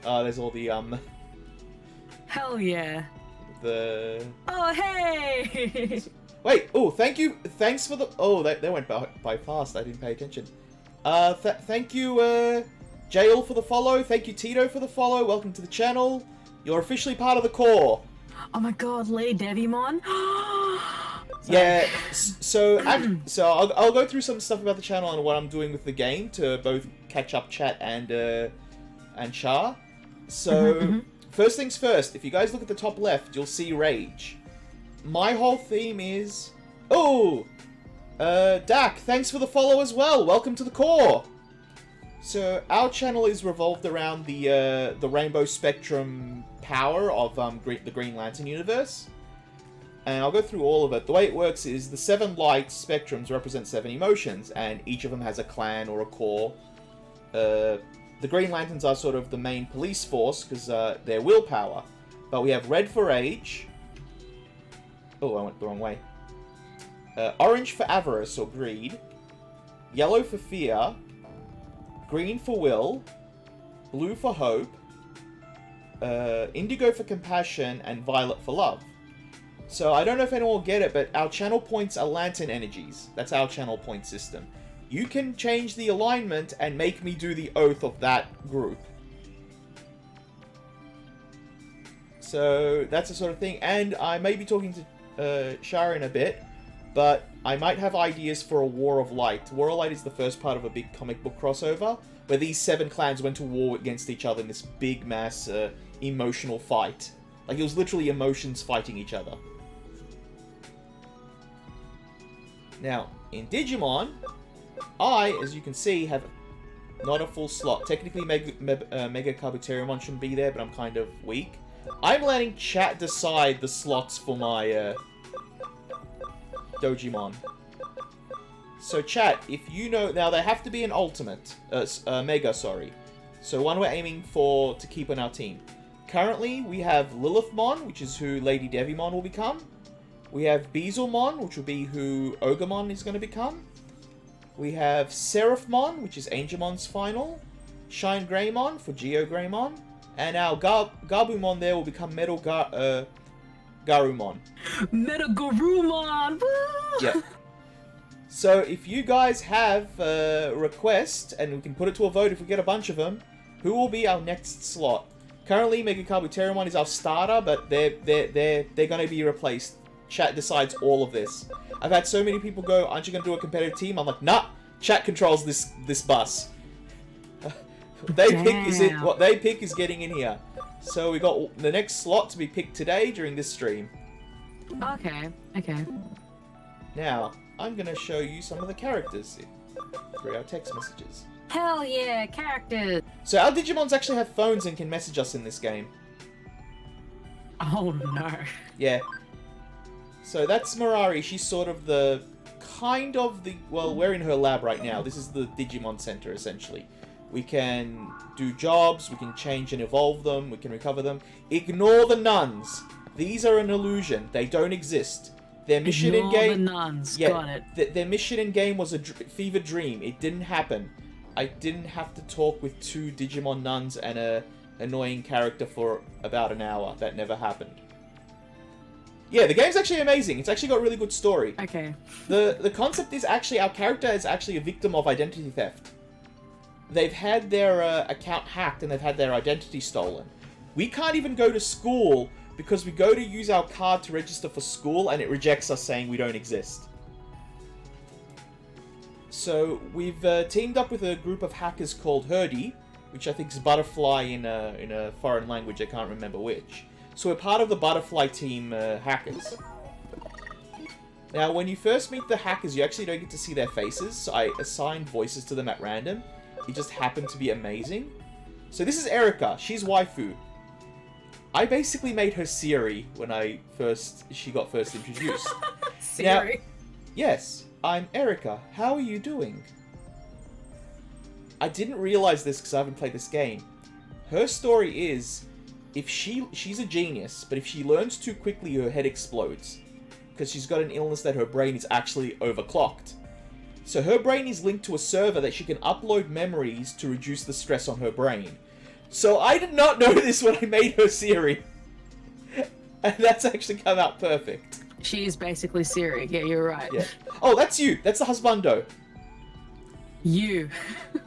There's all the, Hell yeah. the... Oh, hey! Wait, oh, thank you, thanks for the... Oh, they went by fast, I didn't pay attention. Thank you, Jail for the follow, thank you, Tito, for the follow, welcome to the channel. You're officially part of the core. Oh my god, Lady Digimon. Yeah, so I'll go through some stuff about the channel and what I'm doing with the game to both catch up chat and Char. So, first things first, if you guys look at the top left, you'll see Rage. My whole theme is... Oh! Dak, thanks for the follow as well. Welcome to the core. So, our channel is revolved around the Rainbow Spectrum power of the Green Lantern universe. And I'll go through all of it. The way it works is the 7 light spectrums represent 7 emotions, and each of them has a clan or a core. The Green Lanterns are sort of the main police force, because they're willpower. But we have red for rage. Oh, I went the wrong way. Orange for avarice or greed. Yellow for fear. Green for will. Blue for hope. Indigo for compassion, and violet for love. So, I don't know if anyone will get it, but our channel points are lantern energies. That's our channel point system. You can change the alignment and make me do the oath of that group. So, that's the sort of thing. And I may be talking to Shara in a bit, but I might have ideas for a War of Light. War of Light is the first part of a big comic book crossover, where these 7 clans went to war against each other in this big mass emotional fight. Like, it was literally emotions fighting each other. Now, in Digimon, I, as you can see, have not a full slot. Technically, Mega Kabuterimon shouldn't be there, but I'm kind of weak. I'm letting chat decide the slots for my Dojimon. So, chat, if you know... Now, they have to be an ultimate. Mega, sorry. So, one we're aiming for to keep on our team. Currently, we have Lilymon, which is who Lady Devimon will become. We have Beezlemon, which will be who Ogremon is going to become. We have Seraphmon, which is Angemon's final. Shine Greymon for Geogreymon. And our Gabumon there will become Metal Garumon. Metal Garumon! Woo! Yep. So if you guys have a request, and we can put it to a vote if we get a bunch of them, who will be our next slot? Currently, Mega Kabuterimon is our starter, but they're going to be replaced. Chat decides all of this. I've had so many people go, aren't you going to do a competitive team? I'm like, nah, chat controls this bus. What they pick is getting in here. So we got the next slot to be picked today during this stream. Okay. Now, I'm going to show you some of the characters through our text messages. Hell yeah, characters! So our Digimons actually have phones and can message us in this game. Oh no. Yeah. So that's Mirari. She's sort of the... Well, we're in her lab right now. This is the Digimon Center, essentially. We can do jobs, we can change and evolve them, we can recover them. Ignore the nuns. These are an illusion. They don't exist. Their mission in game... the nuns. Yeah, got it. Their mission in game was a fever dream. It didn't happen. I didn't have to talk with 2 Digimon nuns and a annoying character for about an hour. That never happened. Yeah, the game's actually amazing. It's actually got a really good story. Okay. The concept is actually, our character is actually a victim of identity theft. They've had their account hacked and they've had their identity stolen. We can't even go to school because we go to use our card to register for school and it rejects us saying we don't exist. So we've teamed up with a group of hackers called Herdy, which I think is butterfly in a foreign language, I can't remember which. So we're part of the butterfly team hackers. Now, when you first meet the hackers, you actually don't get to see their faces, so I assigned voices to them at random. It just happened to be amazing. So this is Erica. She's waifu. I basically made her Siri when she got first introduced. Siri? Now, yes, I'm Erica. How are you doing? I didn't realize this because I haven't played this game. Her story is, if she's a genius, but if she learns too quickly, her head explodes. Because she's got an illness that her brain is actually overclocked. So her brain is linked to a server that she can upload memories to reduce the stress on her brain. So I did not know this when I made her Siri. And that's actually come out perfect. She is basically Siri. Yeah, you're right. Yeah. Oh, that's you. That's the husbando. You.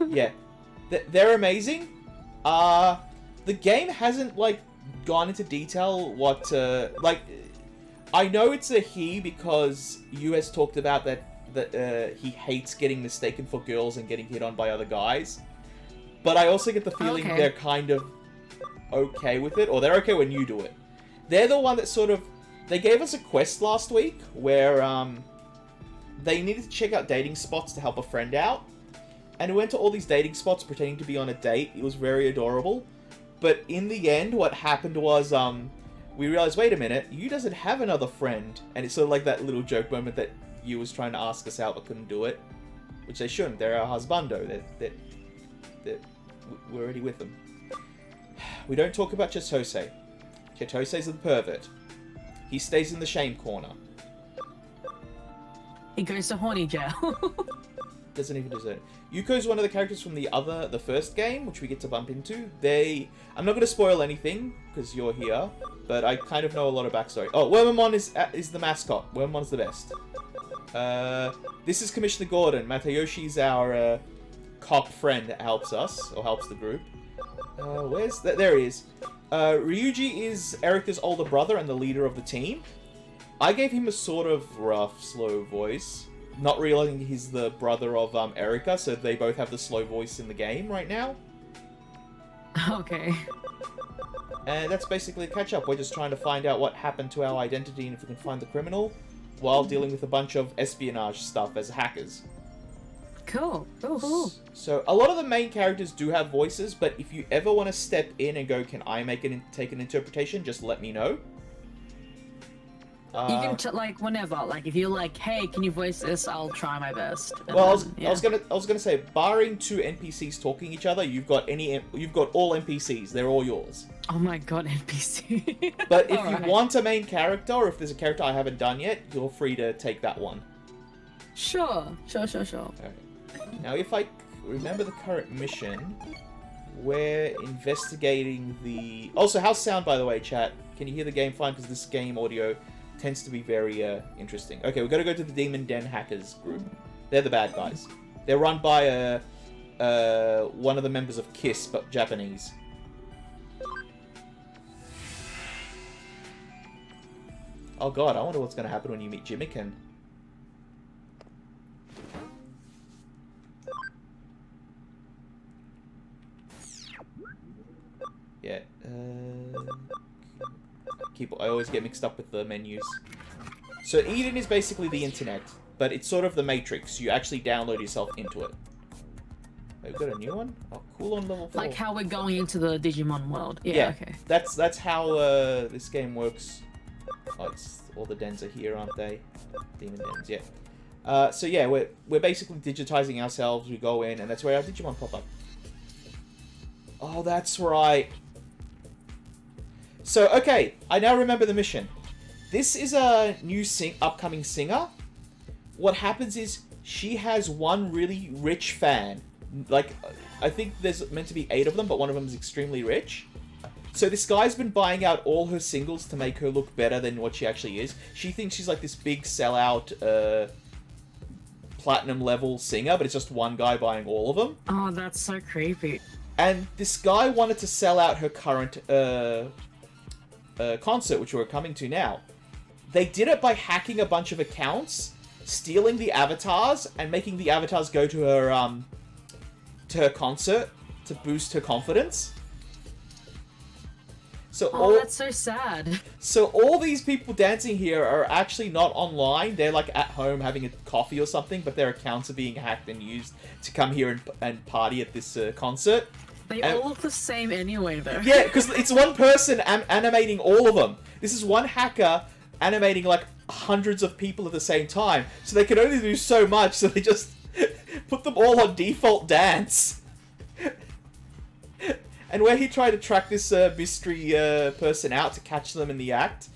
Yeah. They're amazing. The game hasn't, like, gone into detail what, like... I know it's a he because you has talked about that he hates getting mistaken for girls and getting hit on by other guys. But I also get the feeling they're kind of okay with it, or they're okay when you do it. They're the one that sort of... They gave us a quest last week where they needed to check out dating spots to help a friend out. And we went to all these dating spots pretending to be on a date. It was very adorable. But in the end, what happened was... we realized, wait a minute, you doesn't have another friend. And it's sort of like that little joke moment that you was trying to ask us out but couldn't do it. Which they shouldn't. They're our husbando. We're already with them. We don't talk about Chitose. Chitose's the pervert. He stays in the shame corner. He goes to horny jail. Doesn't even deserve it. Yuko's one of the characters from the first game, which we get to bump into. I'm not going to spoil anything, because you're here, but I kind of know a lot of backstory. Oh, Wormamon is the mascot. Wormamon's the best. This is Commissioner Gordon. Matayoshi's our cop friend that helps us, or helps the group. There he is. Ryuji is Erika's older brother and the leader of the team. I gave him a sort of rough, slow voice. Not realizing he's the brother of Erika, so they both have the slow voice in the game right now. Okay. And that's basically a catch-up. We're just trying to find out what happened to our identity and if we can find the criminal, while dealing with a bunch of espionage stuff as hackers. Cool. Cool. So, a lot of the main characters do have voices, but if you ever want to step in and go, can I take an interpretation, just let me know. You can like whenever, like if you're like, hey, can you voice this? I'll try my best. Well, I was gonna say, barring two NPCs talking each other, you've got all NPCs. They're all yours. Oh my god, NPC. But if you want a main character, or if there's a character I haven't done yet, you're free to take that one. Sure. Okay. Now, if I remember the current mission, we're investigating the... Also, how's sound, by the way, chat? Can you hear the game fine? Because this game audio tends to be very interesting. Okay, we've got to go to the Demon Den Hackers group. They're the bad guys. They're run by one of the members of KISS, but Japanese. Oh god, I wonder what's going to happen when you meet Jimiken. Yeah, I always get mixed up with the menus. So Eden is basically the internet, but it's sort of the Matrix. You actually download yourself into it. We've got a new one? Oh, cool on level 4. Like how we're going into the Digimon world. Yeah, okay. That's how this game works. Oh, all the dens are here, aren't they? Demon dens, yeah. So yeah, we're basically digitizing ourselves. We go in, and that's where our Digimon pop up. Oh, that's right. So, okay, I now remember the mission. This is a new upcoming singer. What happens is, she has one really rich fan. Like, I think there's meant to be 8 of them, but one of them is extremely rich. So this guy's been buying out all her singles to make her look better than what she actually is. She thinks she's like this big sellout, platinum level singer, but it's just one guy buying all of them. Oh, that's so creepy. And this guy wanted to sell out her current concert, which we're coming to now. They did it by hacking a bunch of accounts, stealing the avatars, and making the avatars go to her concert to boost her confidence. So that's so sad. So all these people dancing here are actually not online. They're like at home having a coffee or something, but their accounts are being hacked and used to come here and party at this concert. They all look the same anyway, though. Yeah, because it's one person animating all of them. This is one hacker animating like hundreds of people at the same time. So they can only do so much, so they just put them all on default dance. And where he tried to track this mystery person out to catch them in the act.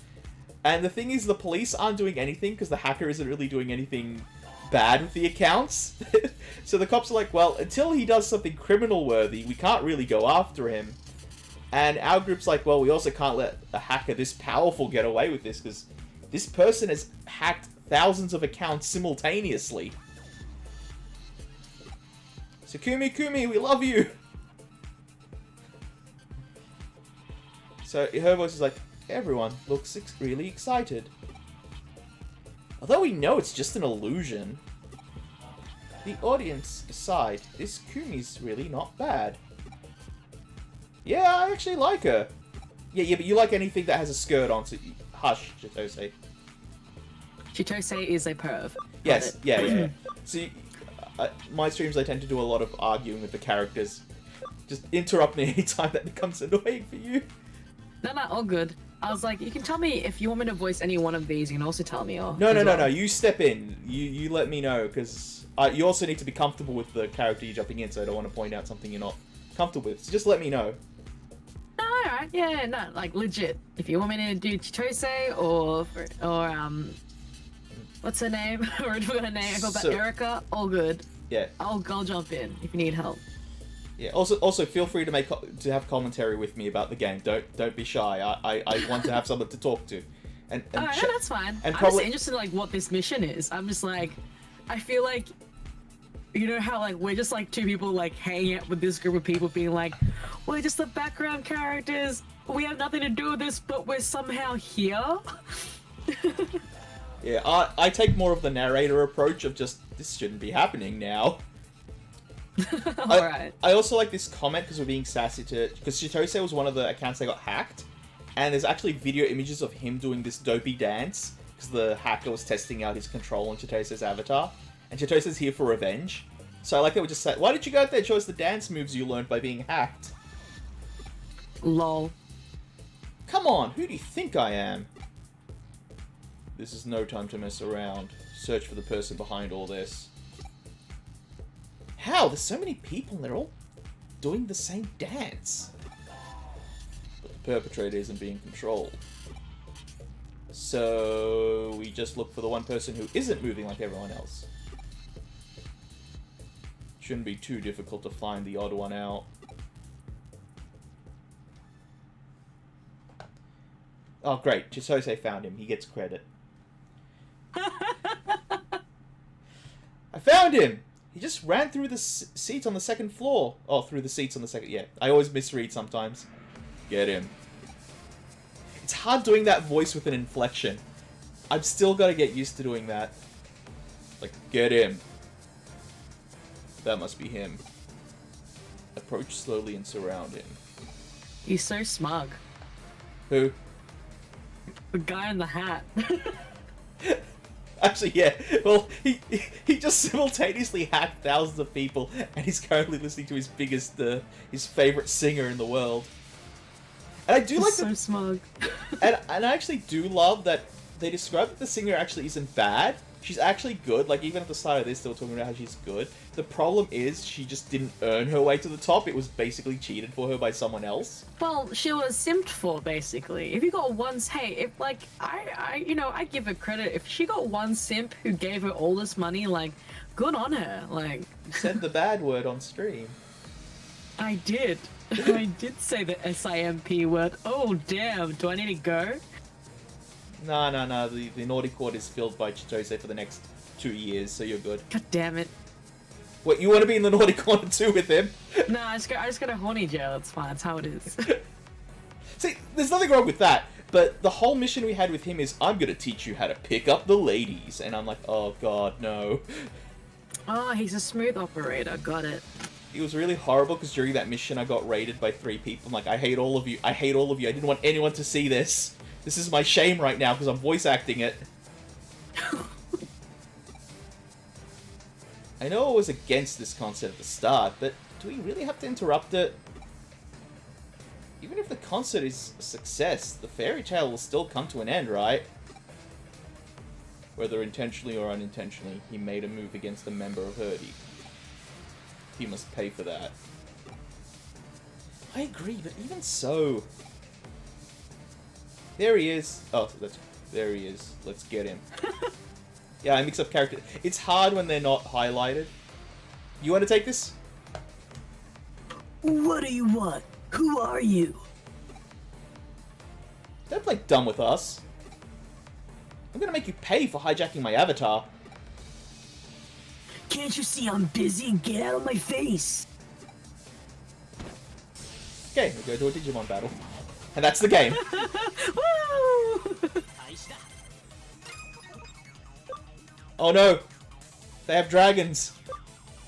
And the thing is, the police aren't doing anything because the hacker isn't really doing anything bad with the accounts. So the cops are like, well, until he does something criminal-worthy, we can't really go after him. And our group's like, well, we also can't let a hacker this powerful get away with this, because this person has hacked thousands of accounts simultaneously. So Kumi, we love you! So her voice is like, everyone looks really excited. Although we know it's just an illusion. The audience aside, this Kumi's really not bad. Yeah, I actually like her. Yeah, but you like anything that has a skirt on, so hush, Chitose. Chitose is a perv. Yes, yeah. See, my streams, I tend to do a lot of arguing with the characters. Just interrupt me anytime that becomes annoying for you. No, all good. I was like, you can tell me if you want me to voice any one of these. You can also tell me. No. You step in. You let me know, because you also need to be comfortable with the character you're jumping in. So I don't want to point out something you're not comfortable with. So just let me know. No, alright. Yeah, no, like legit. If you want me to do Chitose or what's her name? Or her name? I forgot about Erica. All good. Yeah. I'll jump in if you need help. Yeah. Also, feel free to have commentary with me about the game. Don't be shy. I want to have someone to talk to. And alright, no, that's fine. And I'm probably just interested in like what this mission is. I'm just like, I feel like, you know how like we're just like two people like hanging out with this group of people being like, we're just the background characters. We have nothing to do with this, but we're somehow here. Yeah, I take more of the narrator approach of just, this shouldn't be happening now. Alright. I also like this comment because we're being sassy because Chitose was one of the accounts that got hacked, and there's actually video images of him doing this dopey dance because the hacker was testing out his control on Chitose's avatar, and Chitose's here for revenge. So I like that we just say, why did you go out there and show us the dance moves you learned by being hacked? Lol. Come on, who do you think I am? This is no time to mess around. Search for the person behind all this. How? There's so many people and they're all doing the same dance. But the perpetrator isn't being controlled. So we just look for the one person who isn't moving like everyone else. Shouldn't be too difficult to find the odd one out. Oh great, Chitose found him. He gets credit. I found him! He just ran through the seats on the second floor. Oh, through the seats on the second... Yeah, I always misread sometimes. Get him. It's hard doing that voice with an inflection. I've still got to get used to doing that. Like, get him. That must be him. Approach slowly and surround him. He's so smug. Who? The guy in the hat. Actually, yeah. Well, he just simultaneously hacked thousands of people, and he's currently listening to his biggest, his favorite singer in the world. And I do like so smug. and I actually do love that they describe that the singer actually isn't bad. She's actually good. Like, even at the start of this, they were talking about how she's good. The problem is she just didn't earn her way to the top. It was basically cheated for her by someone else. Well, she was simped for, basically. If you got hey, if, like, I give her credit. If she got one simp who gave her all this money, like, good on her. Like... You said the bad word on stream. I did. I did say the SIMP word. Oh, damn. Do I need to go? No. The naughty court is filled by Chitose for the next 2 years, so you're good. God damn it. What, you want to be in the naughty corner too with him? No, I just got a horny jail. It's fine. That's how it is. See, there's nothing wrong with that. But the whole mission we had with him is, I'm going to teach you how to pick up the ladies. And I'm like, oh god, no. Oh, he's a smooth operator. Got it. It was really horrible because during that mission I got raided by 3 people. I'm like, I hate all of you. I hate all of you. I didn't want anyone to see this. This is my shame right now because I'm voice acting it. I know I was against this concert at the start, but do we really have to interrupt it? Even if the concert is a success, the fairy tale will still come to an end, right? Whether intentionally or unintentionally, he made a move against a member of Hurdy. He must pay for that. I agree, but even so... There he is. Oh, there he is. Let's get him. Yeah, I mix up characters. It's hard when they're not highlighted. You want to take this? What do you want? Who are you? Don't play dumb with us. I'm gonna make you pay for hijacking my avatar. Can't you see I'm busy? Get out of my face! Okay, we go to a Digimon battle. And that's the game. Woo! Oh no! They have dragons!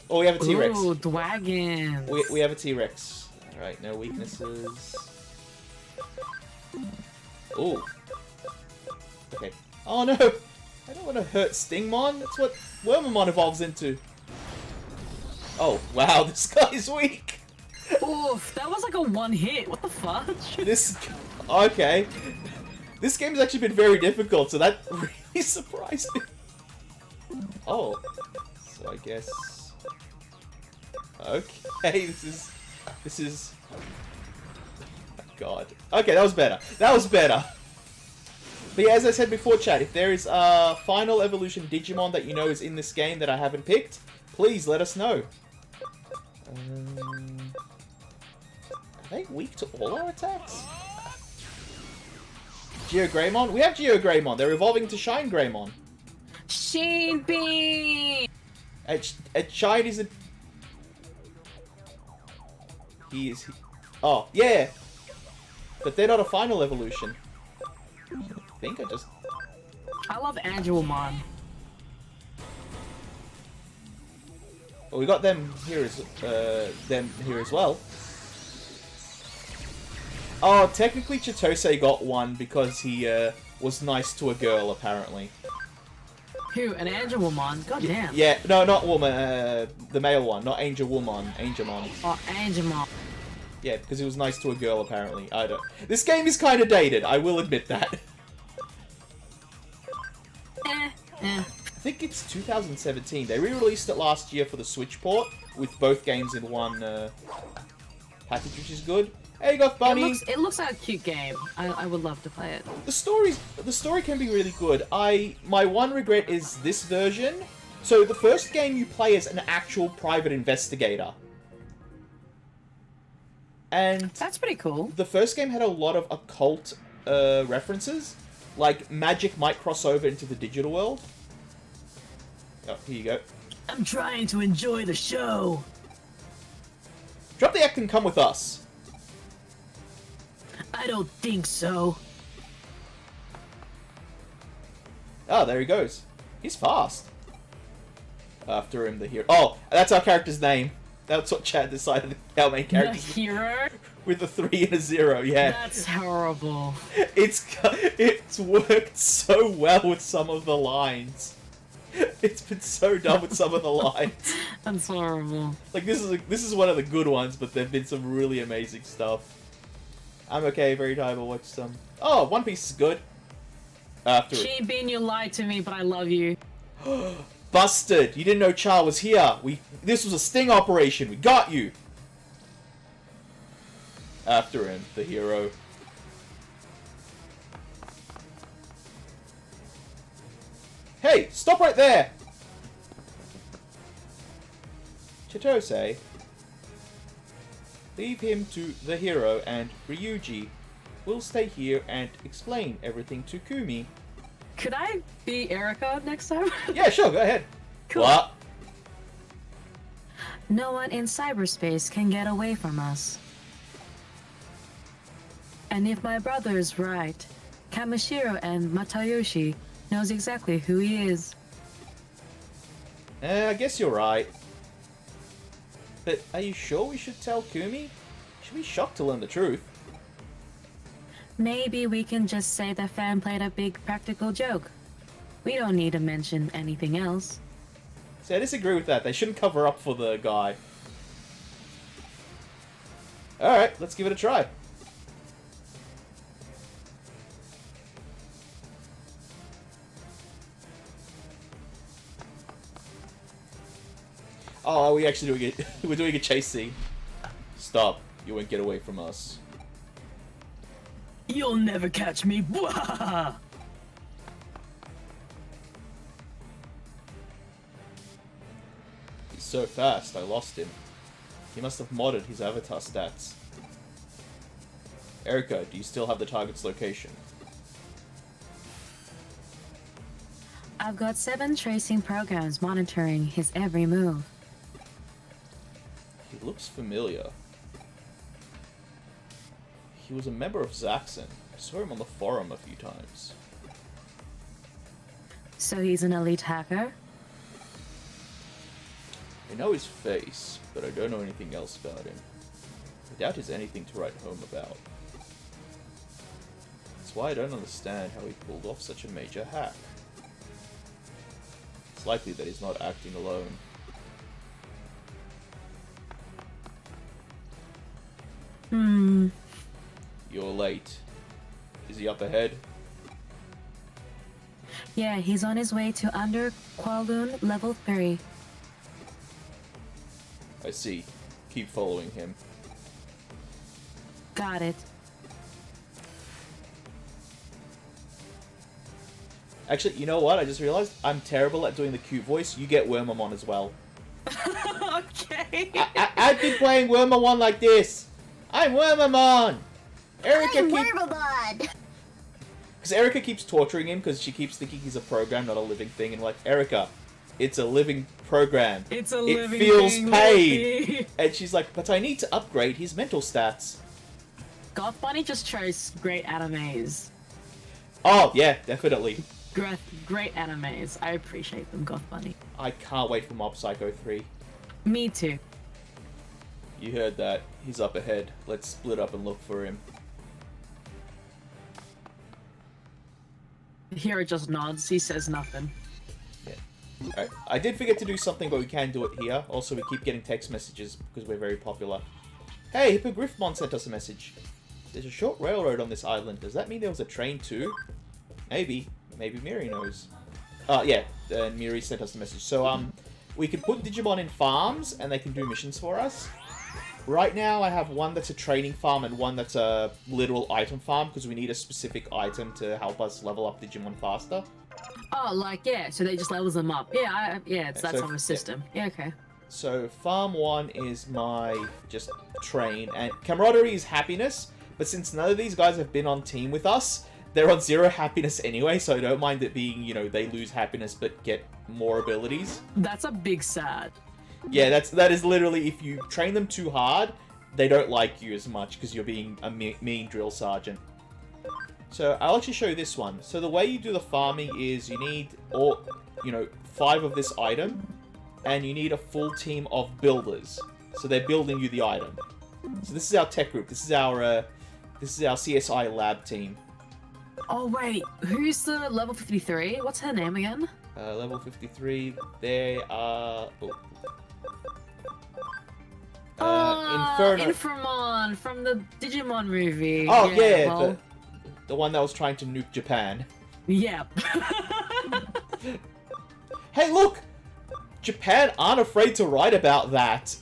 Oh, we have a T-Rex. Ooh, dragons! We have a T-Rex. Alright, no weaknesses. Ooh. Okay. Oh no! I don't want to hurt Stingmon. That's what Wormamon evolves into. Oh, wow, this guy's weak! Oof, that was like a one hit. What the fuck? Okay. This game's actually been very difficult, so that really surprised me. Oh. So I guess... Okay, this is... Oh, God. Okay, that was better. That was better. But yeah, as I said before, chat, if there is a final evolution Digimon that you know is in this game that I haven't picked, please let us know. Are they weak to all our attacks? Geogreymon? We have Geogreymon. They're evolving to Shine Greymon. Sheen Beam! Shine isn't... He is... Oh, yeah! But they're not a final evolution. I think I just... I love Angelmon. Well, we got them here as well. Oh, technically Chitose got one because he was nice to a girl, apparently. Who? An Angelmon? God damn. Yeah, no, not woman. The male one, not Angel Woman. Angelmon. Oh, Angelmon. Yeah, because he was nice to a girl, apparently. I don't... This game is kind of dated, I will admit that. I think it's 2017. They re-released it last year for the Switch port, with both games in one package, which is good. Hey, Goth Bunny! It looks like a cute game. I would love to play it. The story can be really good. My one regret is this version. So the first game you play as an actual private investigator. And that's pretty cool. The first game had a lot of occult references. Like, magic might cross over into the digital world. Oh, here you go. I'm trying to enjoy the show. Drop the act and come with us. I don't think so. Oh, there he goes. He's fast. After him, the hero. Oh, that's our character's name. That's what Chad decided our main character's The hero? With a 3 and a 0, yeah. That's horrible. It's worked so well with some of the lines. It's been so dumb with some of the lines. That's horrible. Like, this is one of the good ones, but there've been some really amazing stuff. I'm okay, very tired, I'll watch some. Oh, One Piece is good. After Sheen Bean, you lied to me, but I love you. Busted! You didn't know Char was here. This was a sting operation. We got you. After him, the hero. Hey, stop right there! Chitose. Leave him to the hero, and Ryuji will stay here and explain everything to Kumi. Could I be Erica next time? Yeah, sure, go ahead. Cool. What? No one in cyberspace can get away from us. And if my brother is right, Kamishiro and Matayoshi knows exactly who he is. I guess you're right. But are you sure we should tell Kumi? She'll be shocked to learn the truth. Maybe we can just say the fan played a big practical joke. We don't need to mention anything else. See, I disagree with that. They shouldn't cover up for the guy. Alright, let's give it a try. Oh, are we actually doing it? We're doing a chase scene. Stop. You won't get away from us. You'll never catch me. He's so fast, I lost him. He must have modded his avatar stats. Erica, do you still have the target's location? I've got 7 tracing programs monitoring his every move. He looks familiar. He was a member of Zaxxon. I saw him on the forum a few times. So he's an elite hacker? I know his face, but I don't know anything else about him. I doubt he's anything to write home about. That's why I don't understand how he pulled off such a major hack. It's likely that he's not acting alone. You're late. Is he up ahead? Yeah, he's on his way to Under Kowloon Level 3. I see. Keep following him. Got it. Actually, you know what? I just realized I'm terrible at doing the cute voice. You get Wormamon as well. Okay. I've been playing Wormamon like this. I'm Wormamon. Wormamon! Because Erica keeps torturing him because she keeps thinking he's a program, not a living thing. And like, Erica, it's a living program. It's a living It feels thing, paid. Luffy. And she's like, but I need to upgrade his mental stats. Goth Bunny just chose great animes. Oh, yeah, definitely. Great animes. I appreciate them, Goth Bunny. I can't wait for Mob Psycho 3. Me too. You heard that. He's up ahead. Let's split up and look for him. The hero just nods. He says nothing. Yeah. Alright. I did forget to do something, but we can do it here. Also, we keep getting text messages because we're very popular. Hey, Hippogriffmon sent us a message. There's a short railroad on this island. Does that mean there was a train too? Maybe. Maybe Miri knows. Yeah. Miri sent us a message. So, we can put Digimon in farms, and they can do missions for us. Right now, I have one that's a training farm and one that's a literal item farm, because we need a specific item to help us level up Digimon faster. Oh, like, yeah, so they just levels them up. Yeah, that's So, on the system. Yeah, okay. So, farm 1 is my, just, train, and camaraderie is happiness, but since none of these guys have been on team with us, they're on 0 happiness anyway, so I don't mind it being, you know, they lose happiness but get more abilities. That's a big sad. Yeah, that is literally, if you train them too hard, they don't like you as much because you're being a mean drill sergeant. So I'll actually show you this one. So the way you do the farming is you need 5 of this item, and you need a full team of builders. So they're building you the item. So this is our tech group. This is our CSI lab team. Oh, wait, who's the level 53? What's her name again? Level 53, they are... Inferno. Inframon from the Digimon movie. Oh, yeah, well, the one that was trying to nuke Japan. Yep. Hey, look! Japan aren't afraid to write about that.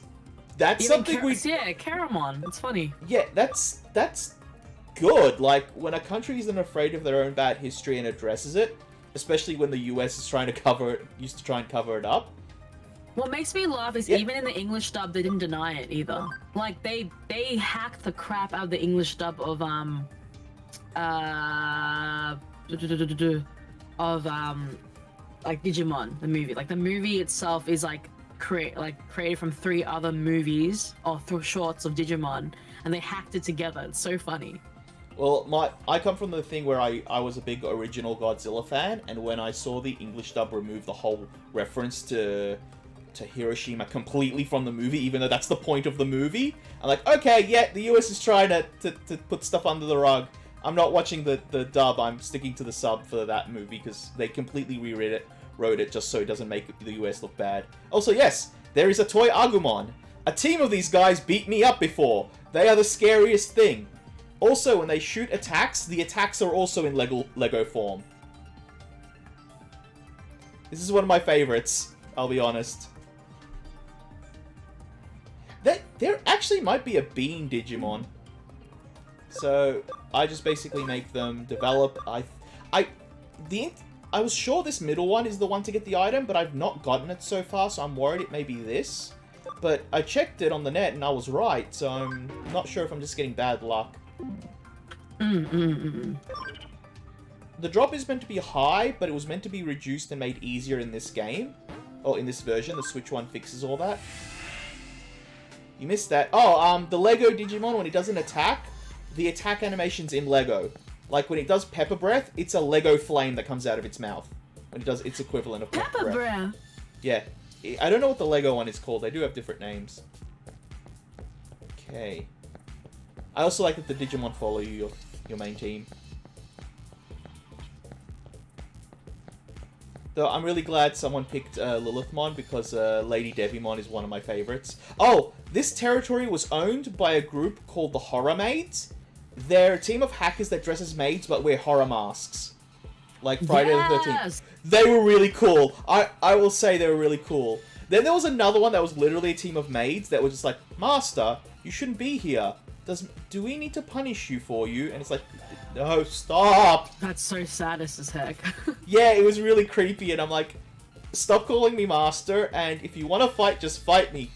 That's Even something we... Yeah, Karamon. It's funny. Yeah, that's good. Like, when a country isn't afraid of their own bad history and addresses it, especially when the US is trying to used to try and cover it up. What makes me laugh is even in the English dub, they didn't deny it either. Like, they hacked the crap out of the English dub of, like, Digimon, the movie. Like, the movie itself is, like, created from 3 other movies, or shorts of Digimon, and they hacked it together. It's so funny. Well, I come from the thing where I was a big original Godzilla fan, and when I saw the English dub remove the whole reference to Hiroshima completely from the movie, even though that's the point of the movie, I'm like, okay, yeah, the US is trying to put stuff under the rug. I'm not watching the dub, I'm sticking to the sub for that movie, because they completely wrote it just so it doesn't make the US look bad. Also, yes, there is a toy Agumon. A team of these guys beat me up before. They are the scariest thing. Also, when they shoot attacks, the attacks are also in Lego form. This is one of my favorites, I'll be honest. There actually might be a bean Digimon. So, I just basically make them develop. I was sure this middle one is the one to get the item, but I've not gotten it so far, so I'm worried it may be this. But I checked it on the net and I was right, so I'm not sure if I'm just getting bad luck. The drop is meant to be high, but it was meant to be reduced and made easier in this game. Or in this version, the Switch one fixes all that. You missed that. Oh, the Lego Digimon, when it does an attack, the attack animation's in Lego. Like, when it does Pepper Breath, it's a Lego flame that comes out of its mouth. When it does its equivalent of Pepper Breath. Yeah. I don't know what the Lego one is called. They do have different names. Okay. I also like that the Digimon follow you, your main team. Though I'm really glad someone picked Lilymon because Lady Devimon is one of my favorites. Oh, this territory was owned by a group called the Horror Maids. They're a team of hackers that dress as maids but wear horror masks. Like Friday the 13th. They were really cool. I will say they were really cool. Then there was another one that was literally a team of maids that were just like, Master, you shouldn't be here. Do we need to punish you for you? And it's like, no, stop. That's so saddest as heck. Yeah, it was really creepy, and I'm like, stop calling me master, and if you want to fight, just fight me.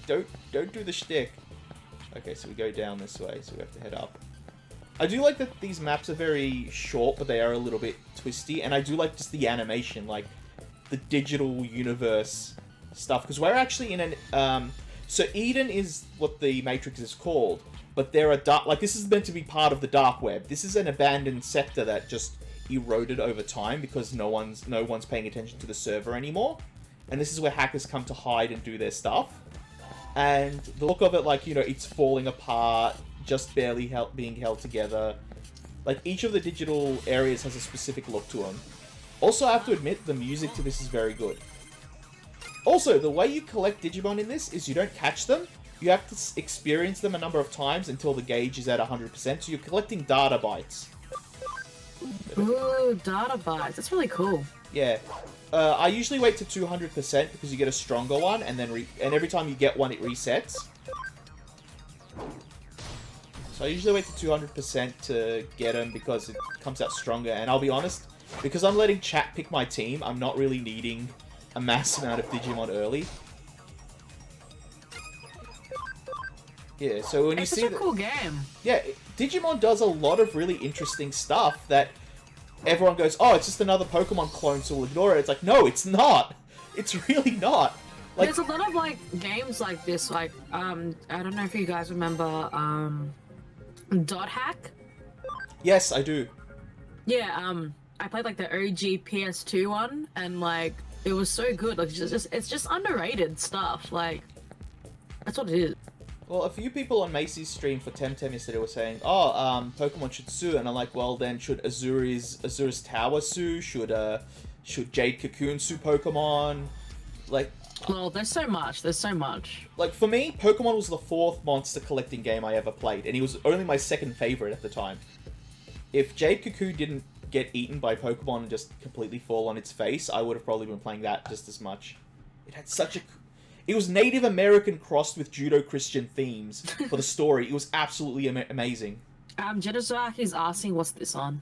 Don't do the shtick. Okay, so we go down this way, so we have to head up. I do like that these maps are very short, but they are a little bit twisty, and I do like just the animation, like the digital universe stuff, because we're actually in an, so Eden is what the Matrix is called, but there are this is meant to be part of the dark web. This is an abandoned sector that just eroded over time because no one's paying attention to the server anymore. And this is where hackers come to hide and do their stuff. And the look of it, like, you know, it's falling apart, just barely being held together. Like, each of the digital areas has a specific look to them. Also, I have to admit, the music to this is very good. Also, the way you collect Digimon in this is you don't catch them. You have to experience them a number of times until the gauge is at 100%. So you're collecting data bytes. Ooh, data bytes. That's really cool. Yeah. I usually wait to 200% because you get a stronger one, and then every time you get one, it resets. So I usually wait to 200% to get them because it comes out stronger. And I'll be honest, because I'm letting chat pick my team, I'm not really needing a mass amount of Digimon early. Yeah, so when you see it's such a cool game. Yeah, Digimon does a lot of really interesting stuff that everyone goes, oh, it's just another Pokemon clone, so we'll ignore it. It's like, no, it's not. It's really not. Like, there's a lot of, like, games like this, like, I don't know if you guys remember, Dot Hack? Yes, I do. Yeah, I played, like, the OG PS2 one, and, like, it was so good. Like, it's just underrated stuff. Like, that's what it is. Well, a few people on Macy's stream for Temtem yesterday were saying, oh, Pokemon should sue, and I'm like, well, then should Azura's Tower sue? Should Jade Cocoon sue Pokemon? Like, well, there's so much. There's so much. Like, for me, Pokemon was the 4th monster collecting game I ever played, and it was only my 2nd favorite at the time. If Jade Cocoon didn't get eaten by Pokemon and just completely fall on its face, I would have probably been playing that just as much. It had such a... It was Native American crossed with Judo-Christian themes for the story. It was absolutely amazing. Jedazak is asking, what's this on?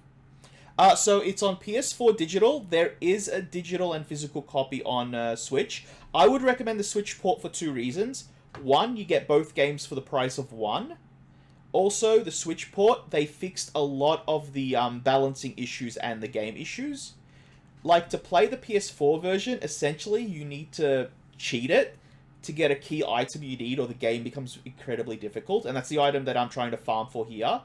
So it's on PS4 digital. There is a digital and physical copy on Switch. I would recommend the Switch port for 2 reasons. One, you get both games for the price of one. Also, the Switch port, they fixed a lot of the balancing issues and the game issues. Like, to play the PS4 version, essentially, you need to cheat it to get a key item you need, or the game becomes incredibly difficult, and that's the item that I'm trying to farm for here.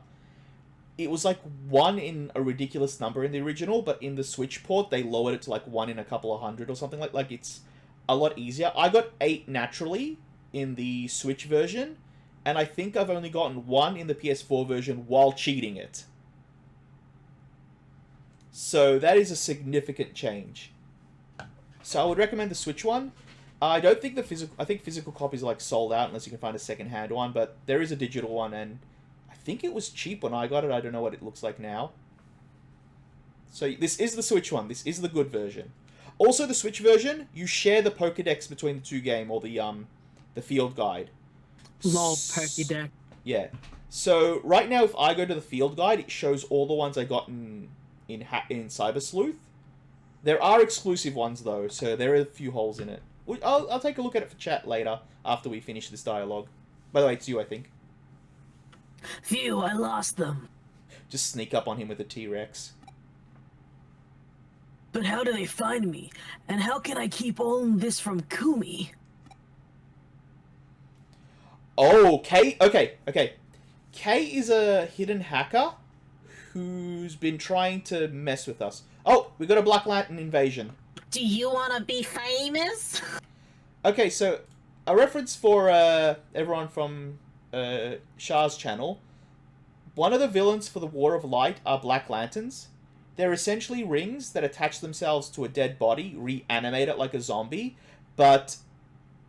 It was like 1 in a ridiculous number in the original, but in the Switch port, they lowered it to like 1 in a couple of hundred or something. Like it's a lot easier. I got 8 naturally in the Switch version, and I think I've only gotten 1 in the PS4 version while cheating it. So that is a significant change. So I would recommend the Switch one. I don't think I think physical copies are like sold out unless you can find a second-hand one, but there is a digital one, and I think it was cheap when I got it. I don't know what it looks like now. So this is the Switch one. This is the good version. Also, the Switch version, you share the Pokédex between the 2 game, or the field guide. Lol, Pokédex. Yeah. So right now, if I go to the field guide, it shows all the ones I got in Cyber Sleuth. There are exclusive ones though, so there are a few holes in it. I'll take a look at it for chat later, after we finish this dialogue. By the way, it's you, I think. Phew, I lost them. just sneak up on him with a T-Rex. But how do they find me? And how can I keep all this from Kumi? Oh, Kay? Okay. Kay is a hidden hacker who's been trying to mess with us. Oh, we got a Black Lantern invasion. Do you want to be famous? Okay, so a reference for everyone from Shah's channel. One of the villains for the War of Light are Black Lanterns. They're essentially rings that attach themselves to a dead body, reanimate it like a zombie, but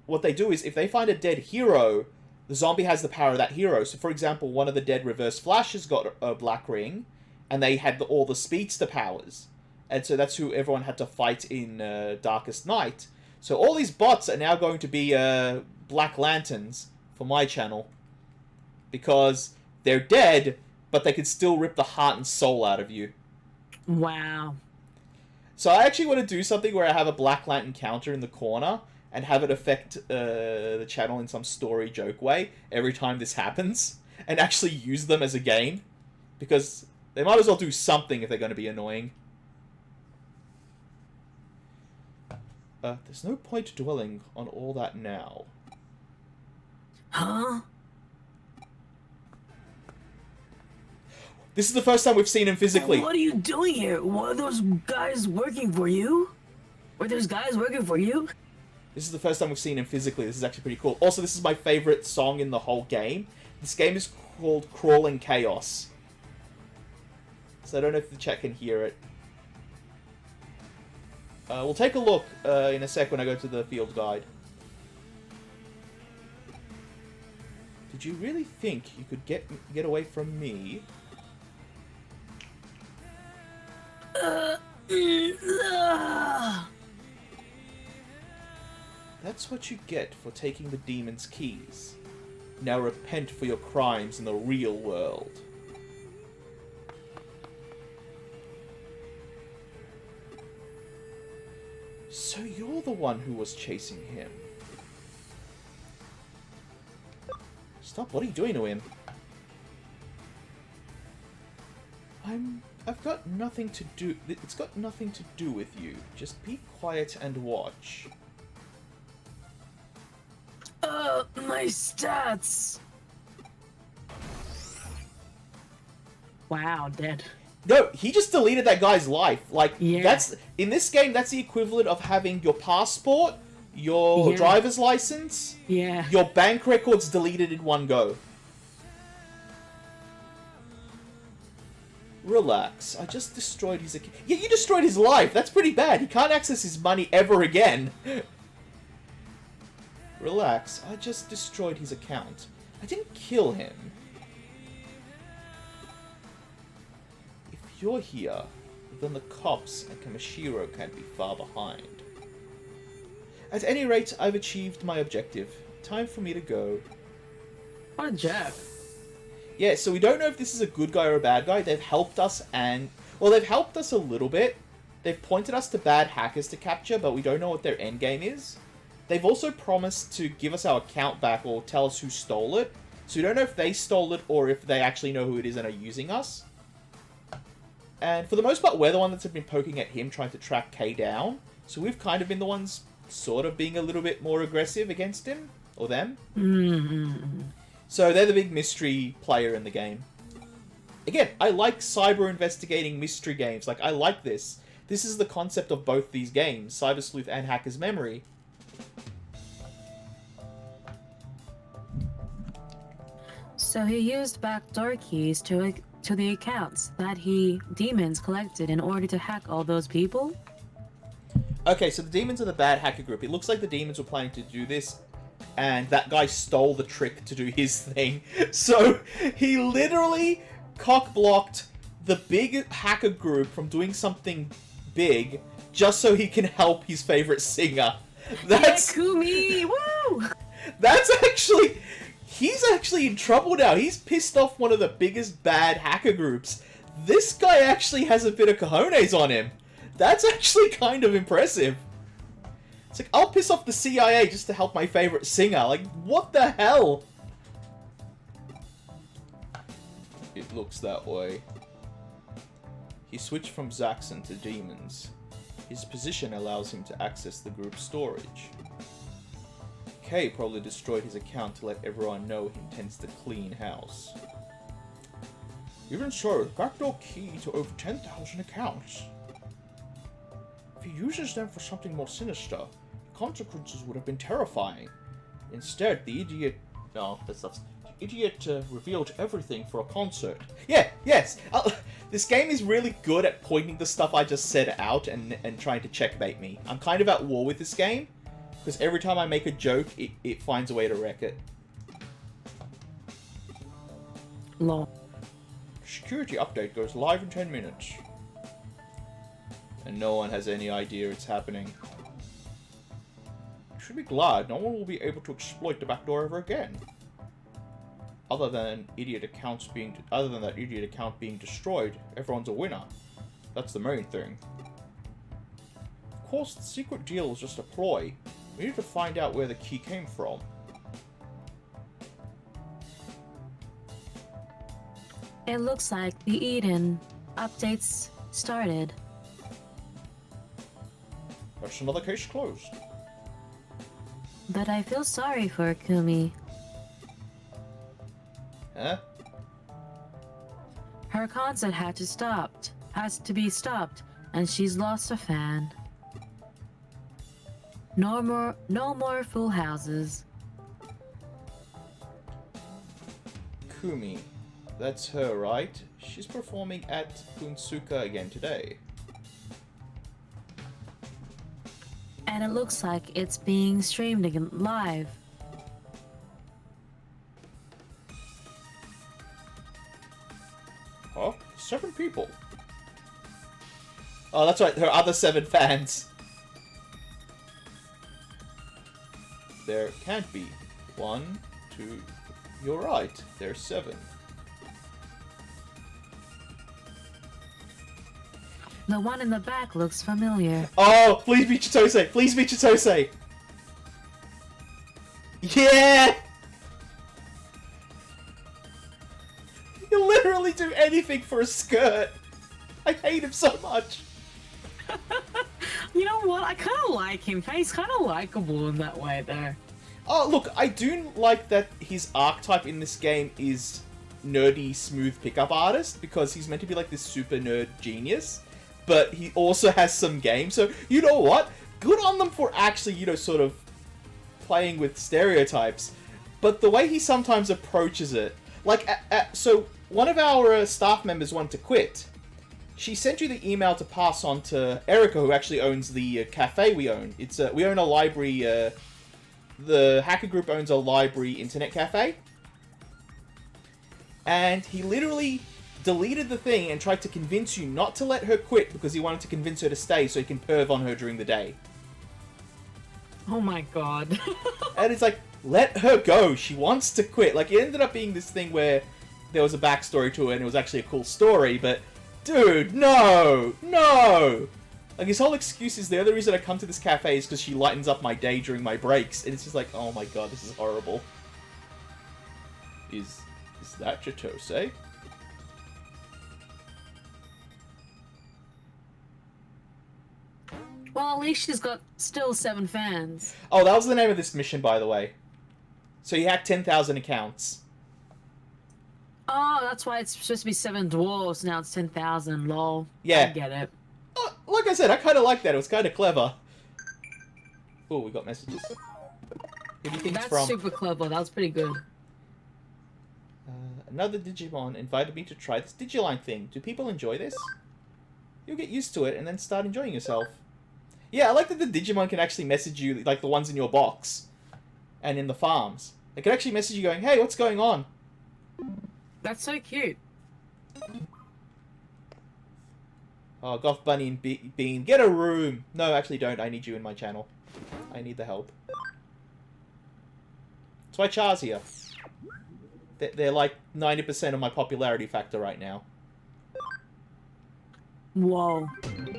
what they do is, if they find a dead hero, the zombie has the power of that hero. So, for example, one of the dead Reverse Flashes got a black ring, and they had all the speedster powers. And so that's who everyone had to fight in Darkest Night. So all these bots are now going to be Black Lanterns for my channel. Because they're dead, but they could still rip the heart and soul out of you. Wow. So I actually want to do something where I have a Black Lantern counter in the corner and have it affect the channel in some story joke way every time this happens. And actually use them as a game. Because they might as well do something if they're going to be annoying. There's no point dwelling on all that now. Huh? This is the first time we've seen him physically. What are you doing here? What are those guys working for you? Were those guys working for you? This is the first time we've seen him physically. This is actually pretty cool. Also, this is my favorite song in the whole game. This game is called Crawling Chaos. So I don't know if the chat can hear it. We'll take a look in a sec when I go to the field guide. Did you really think you could get away from me? That's what you get for taking the demon's keys. Now repent for your crimes in the real world. So you're the one who was chasing him. Stop, what are you doing to him? I've got nothing to do... It's got nothing to do with you. Just be quiet and watch. My stats! Wow, dead. No, he just deleted that guy's life. Like, yeah. That's... In this game, that's the equivalent of having your passport, your driver's license, your bank records deleted in one go. Relax, I just destroyed his account. Yeah, you destroyed his life. That's pretty bad. He can't access his money ever again. Relax, I just destroyed his account. I didn't kill him. If you're here, then the cops and Kamashiro can't be far behind. At any rate, I've achieved my objective. Time for me to go. What a jerk. Yeah, so we don't know if this is a good guy or a bad guy. They've helped us and... Well, they've helped us a little bit. They've pointed us to bad hackers to capture, but we don't know what their endgame is. They've also promised to give us our account back or tell us who stole it. So we don't know if they stole it or if they actually know who it is and are using us. And for the most part, we're the one that's been poking at him, trying to track Kay down. So we've kind of been the ones sort of being a little bit more aggressive against him. Or them. Mm-hmm. So they're the big mystery player in the game. Again, I like cyber investigating mystery games. Like, I like this. This is the concept of both these games, Cyber Sleuth and Hackers Memory. So he used backdoor keys to the accounts that demons collected in order to hack all those people? Okay, so the demons are the bad hacker group. It looks like the demons were planning to do this, and that guy stole the trick to do his thing. So he literally cock-blocked the big hacker group from doing something big just so he can help his favorite singer. That's Kumi! Woo! That's actually... He's actually in trouble now. He's pissed off one of the biggest bad hacker groups. This guy actually has a bit of cojones on him. That's actually kind of impressive. It's like, I'll piss off the CIA just to help my favorite singer. Like, what the hell? It looks that way. He switched from Zaxxon to demons. His position allows him to access the group's storage. Kay probably destroyed his account to let everyone know he intends to clean house. Even so, the backdoor key to over 10,000 accounts. If he uses them for something more sinister, the consequences would have been terrifying. Instead, the idiot... No, that stuff's... The idiot revealed everything for a concert. Yeah, yes! This game is really good at pointing the stuff I just said out and trying to checkmate me. I'm kind of at war with this game, because every time I make a joke, it finds a way to wreck it. Lol. Security update goes live in 10 minutes. And no one has any idea it's happening. You should be glad no one will be able to exploit the backdoor ever again. Other than that idiot account being destroyed, everyone's a winner. That's the main thing. Of course, the secret deal is just a ploy. We need to find out where the key came from. It looks like the Eden updates started. That's another case closed. But I feel sorry for Kumi. Huh? Her concert has to be stopped, and she's lost a fan. No more full houses. Kumi. That's her, right? She's performing at Kunsuka again today. And it looks like it's being streamed again live. Huh? 7 people. Oh, that's right, her other 7 fans. There can't be. 1, 2... You're right, there's 7. The one in the back looks familiar. Oh, please be Chitose! Please be Chitose! Yeah! He'll literally do anything for a skirt. I hate him so much. You know what? I kind of like him. He's kind of likable in that way, though. Oh, look, I do like that his archetype in this game is nerdy, smooth pickup artist, because he's meant to be like this super nerd genius, but he also has some game, so you know what? Good on them for actually, you know, sort of playing with stereotypes, but the way he sometimes approaches it, like, so one of our staff members wanted to quit. She sent you the email to pass on to Erica, who actually owns the cafe we own. It's we own a library. The hacker group owns a library internet cafe, and he literally deleted the thing and tried to convince you not to let her quit because he wanted to convince her to stay so he can perv on her during the day. Oh my god. And it's like, let her go. She wants to quit. Like, it ended up being this thing where there was a backstory to it and it was actually a cool story, but dude, no! No! Like, his whole excuse is the only reason I come to this cafe is because she lightens up my day during my breaks, and it's just like, oh my god, this is horrible. Is that Chitose? Well, at least she's got still 7 fans. Oh, that was the name of this mission, by the way. So you had 10,000 accounts. Oh, that's why it's supposed to be 7 dwarves. Now it's 10,000. Lol. Yeah. I get it. Like I said, I kind of like that. It was kind of clever. Oh, we got messages. Who do you think That's it's from? super clever. That was pretty good. Another Digimon invited me to try this Digiline thing. Do people enjoy this? You'll get used to it and then start enjoying yourself. Yeah, I like that the Digimon can actually message you, like the ones in your box and in the farms. They can actually message you going, hey, what's going on? That's so cute. Oh, Goth Bunny and Bean, get a room! No, actually don't. I need you in my channel. I need the help. That's why Char's here. They're like 90% of my popularity factor right now. Whoa.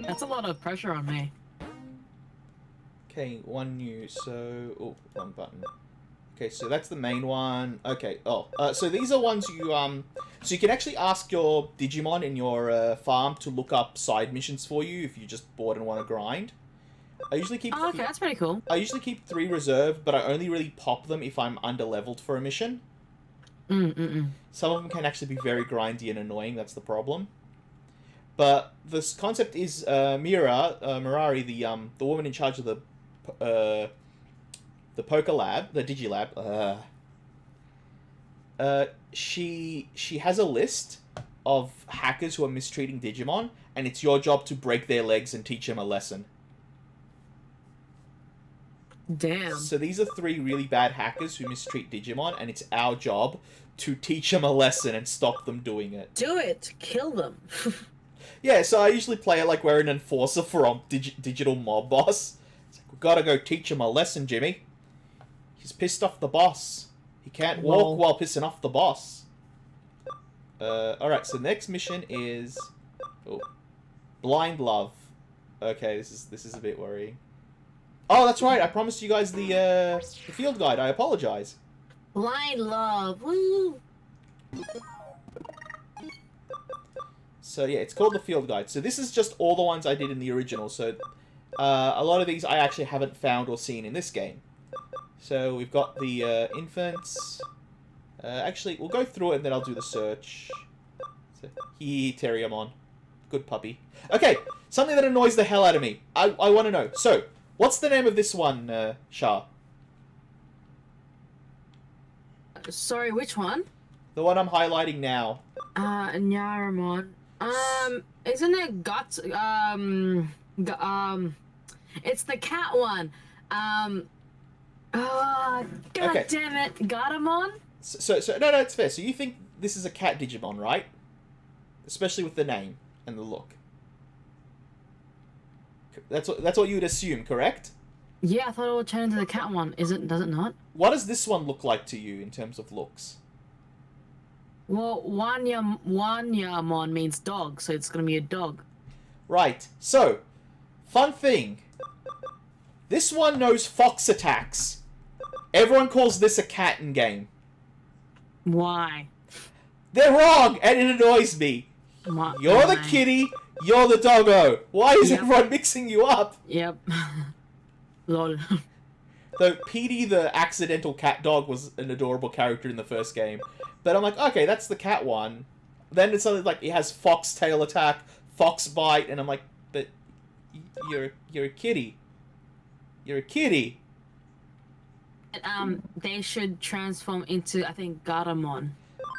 That's a lot of pressure on me. Okay, one new, so... Oh, wrong button. Okay, so that's the main one. Okay, so these are ones you, so you can actually ask your Digimon in your farm to look up side missions for you if you're just bored and want to grind. I usually keep... Oh, okay, that's pretty cool. I usually keep 3 reserved, but I only really pop them if I'm under-leveled for a mission. Some of them can actually be very grindy and annoying, that's the problem. But this concept is Mirari, the woman in charge of the Poker Lab, the Digilab. She has a list of hackers who are mistreating Digimon, and it's your job to break their legs and teach them a lesson. Damn. So these are 3 really bad hackers who mistreat Digimon, and it's our job to teach them a lesson and stop them doing it. Do it. Kill them. Yeah, so I usually play it like we're an enforcer for a digital mob boss. It's like, we gotta go teach him a lesson, Jimmy. He's pissed off the boss. He can't walk while pissing off the boss. Alright, so the next mission is... Oh. Blind Love. Okay, this is a bit worrying. Oh, that's right, I promised you guys the field guide. I apologize. Blind Love. Woo! So yeah, it's called the field guide. So this is just all the ones I did in the original. So a lot of these I actually haven't found or seen in this game. So we've got the infants. Actually, we'll go through it and then I'll do the search. So, Terriermon. Good puppy. Okay, something that annoys the hell out of me. I want to know. So, what's the name of this one, Shah? Sorry, which one? The one I'm highlighting now. Nyaramon. Isn't it it's the cat one. God Okay. damn it. Gatamon? So no, it's fair. So you think this is a cat Digimon, right? Especially with the name and the look. That's what you would assume, correct? Yeah, I thought it would turn into the cat one. Does it not? What does this one look like to you in terms of looks? Well, Wanyamon means dog, so it's gonna be a dog. Right. So, fun thing. This one knows fox attacks. Everyone calls this a cat in game. Why? They're wrong, and it annoys me. You're the kitty, you're the doggo. Why is everyone mixing you up? Yep. Lol. Though Petey the accidental cat dog was an adorable character in the first game. But I'm like, okay, that's the cat one. Then it's something like it has fox tail attack, fox bite, and I'm like, but you're a kitty. You're a kitty. They should transform into, I think, Garamon.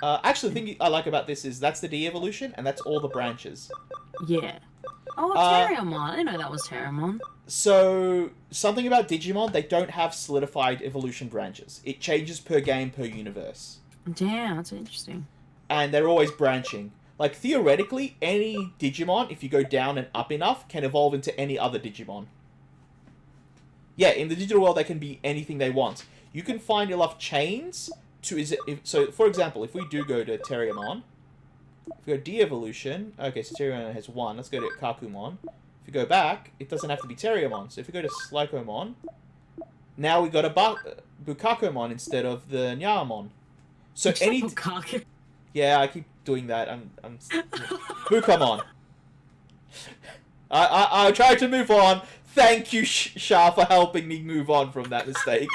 Actually, the thing I like about this is that's the de-evolution, and that's all the branches. Yeah. Oh, Terriermon. I didn't know that was Terriermon. So, something about Digimon, they don't have solidified evolution branches. It changes per game, per universe. Damn, that's interesting. And they're always branching. Like, theoretically, any Digimon, if you go down and up enough, can evolve into any other Digimon. Yeah, in the digital world, they can be anything they want. You can find enough chains to... So, for example, if we do go to Terriermon, if we go de-evolution... Okay, so Terriermon has 1. Let's go to Kakumon. If you go back, it doesn't have to be Terriermon. So if we go to Slykomon, now we got a Bukakomon instead of the Nyaramon. So any... Yeah, I keep doing that. I'm Bukamon. I tried to move on. Thank you, Shah, for helping me move on from that mistake.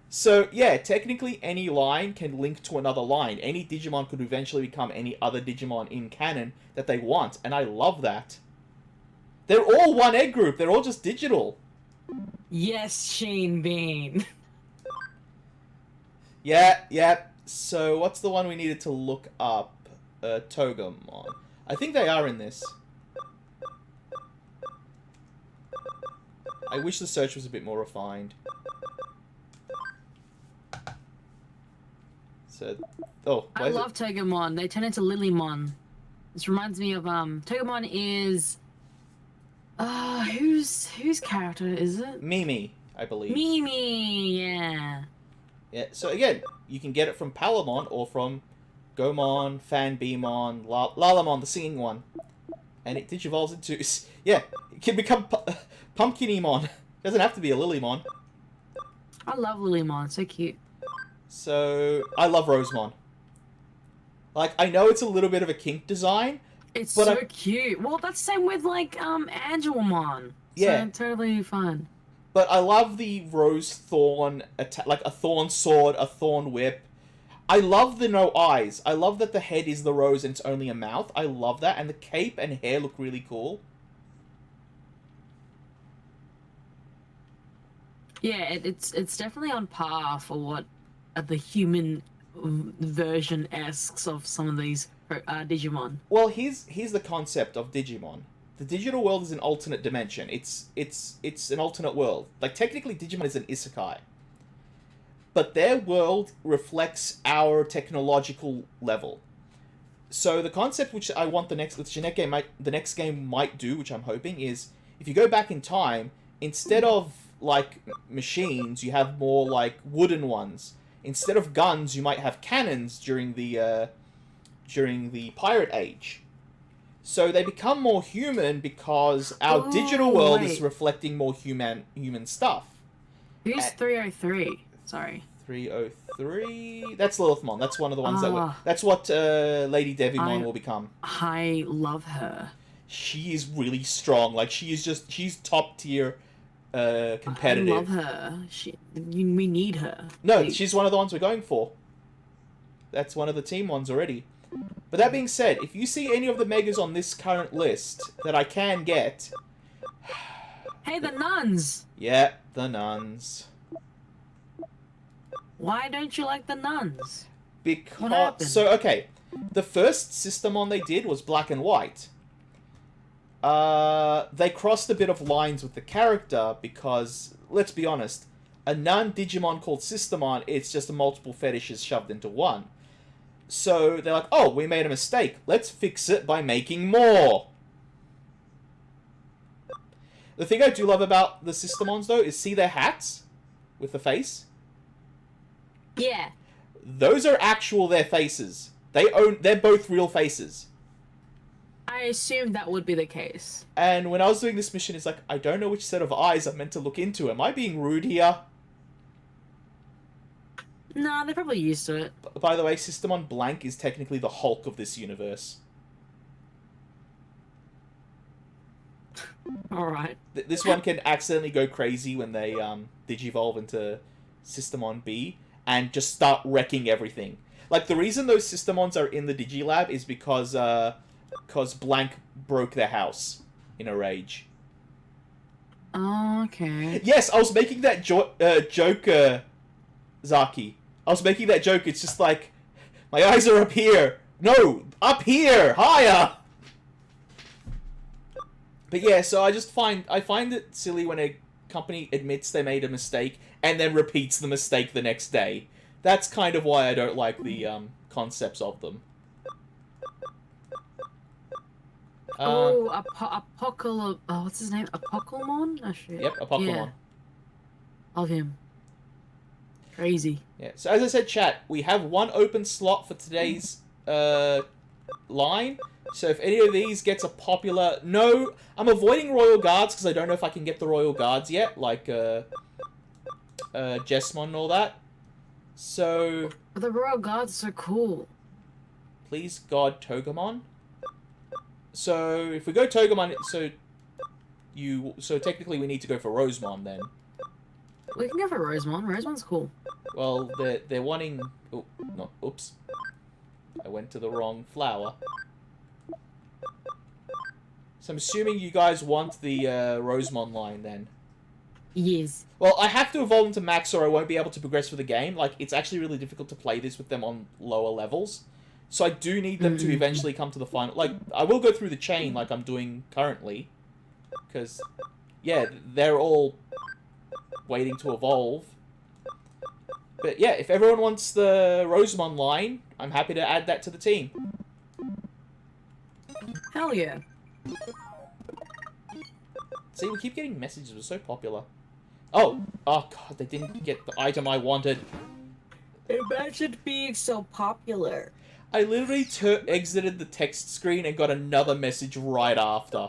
So, yeah, technically any line can link to another line. Any Digimon could eventually become any other Digimon in canon that they want, and I love that. They're all one egg group. They're all just digital. Yes, Shane Bean. Yeah. So, what's the one we needed to look up? Togemon. I think they are in this. I wish the search was a bit more refined. So, I love Togemon. They turn into Lilymon. This reminds me of Togemon is whose character is it? Mimi, I believe. Mimi, yeah. Yeah, so again, you can get it from Palamon or from Gomon, Fanbeemon, Lilymon, the singing one. And it digivolves into... Yeah, it can become Pumpkinymon. Doesn't have to be a Lilymon. I love Lilymon, so cute. So, I love Rosemon. Like, I know it's a little bit of a kink design, It's but so cute. Well, that's the same with like Angelmon. Yeah. So totally fun. but I love the rose thorn attack, like a thorn sword, a thorn whip. I love the no eyes. I love that the head is the rose and it's only a mouth. I love that, and the cape and hair look really cool. Yeah, it's definitely on par for what the human version asks of some of these Digimon. Well, here's the concept of Digimon. The digital world is an alternate dimension. It's an alternate world. Like technically, Digimon is an isekai, but their world reflects our technological level. So the concept which I want the next game might do, which I'm hoping, is if you go back in time, instead of like machines, you have more like wooden ones. Instead of guns, you might have cannons during the pirate age. So they become more human because our digital world is reflecting more human stuff. Who's 303? Sorry. 303. That's Lilymon. That's one of the ones that's what Lady Devimon will become. I love her. She is really strong. Like she's top tier competitive. I love her. We need her. No, she's one of the ones we're going for. That's one of the team ones already. But that being said, if you see any of the megas on this current list that I can get... Hey, the nuns! Yeah, the nuns. Why don't you like the nuns? Because... So, okay. The first Systemon they did was black and white. They crossed a bit of lines with the character because, let's be honest, a nun Digimon called Systemon, it's just multiple fetishes shoved into one. So they're like, oh, we made a mistake. Let's fix it by making more. The thing I do love about the Systemons, though, is see their hats with the face? Yeah. Those are their faces. They're both real faces. I assumed that would be the case. And when I was doing this mission, it's like, I don't know which set of eyes I'm meant to look into. Am I being rude here? Nah, they're probably used to it. By the way, Systemon Blank is technically the Hulk of this universe. Alright. This one can accidentally go crazy when they digivolve into Systemon B and just start wrecking everything. Like, the reason those Systemons are in the Digilab is because Blank broke their house in a rage. Oh, okay. Yes, I was making that joke, Zaki. I was making that joke. It's just like, my eyes are up here. No, up here, higher. But yeah, so I find it silly when a company admits they made a mistake and then repeats the mistake the next day. That's kind of why I don't like the concepts of them. what's his name? Apocalypse? Oh, shit. Yep, Apocalypse. Yeah. Love him. Crazy. Yeah. So as I said, chat, we have one open slot for today's line. So if any of these gets a popular... No, I'm avoiding Royal Guards because I don't know if I can get the Royal Guards yet, like Jesmon and all that. So... But the Royal Guards are so cool. Please God Togemon. So if we go Togemon, so technically we need to go for Rosemon then. We can go for Rosemon. Rosemon's cool. Well, they're wanting... Oh, no, oops. I went to the wrong flower. So I'm assuming you guys want the Rosemon line then. Yes. Well, I have to evolve them to max or I won't be able to progress for the game. Like, it's actually really difficult to play this with them on lower levels. So I do need them to eventually come to the final... Like, I will go through the chain like I'm doing currently. Because, yeah, they're all waiting to evolve. But yeah, if everyone wants the Rosemon line, I'm happy to add that to the team. Hell yeah. See, we keep getting messages. We're so popular. Oh god, they didn't get the item I wanted. Imagine being so popular. I literally exited the text screen and got another message right after.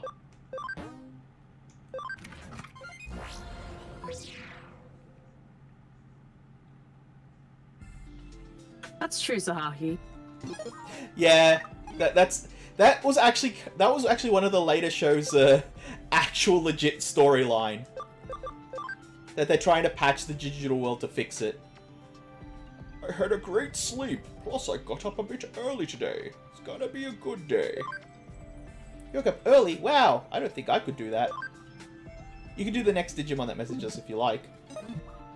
That's true, Sahaki. Yeah, that was actually one of the later shows' actual legit storyline. That they're trying to patch the digital world to fix it. I had a great sleep, plus I got up a bit early today. It's gonna be a good day. You woke up early? Wow, I don't think I could do that. You can do the next Digimon that messages if you like.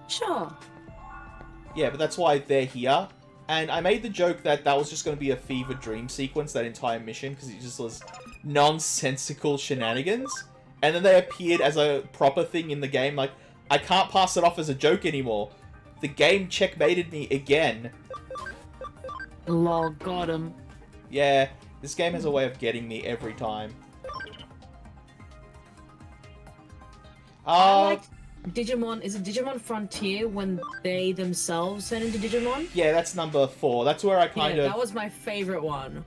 Sure. Yeah, but that's why they're here. And I made the joke that that was just going to be a fever dream sequence, that entire mission, because it just was nonsensical shenanigans. And then they appeared as a proper thing in the game. Like, I can't pass it off as a joke anymore. The game checkmated me again. Lol, got him. Yeah, this game has a way of getting me every time. I liked Digimon. Is it Digimon Frontier when they themselves turn into Digimon? Yeah, that's number 4. That's where I kind of... that was my favorite one.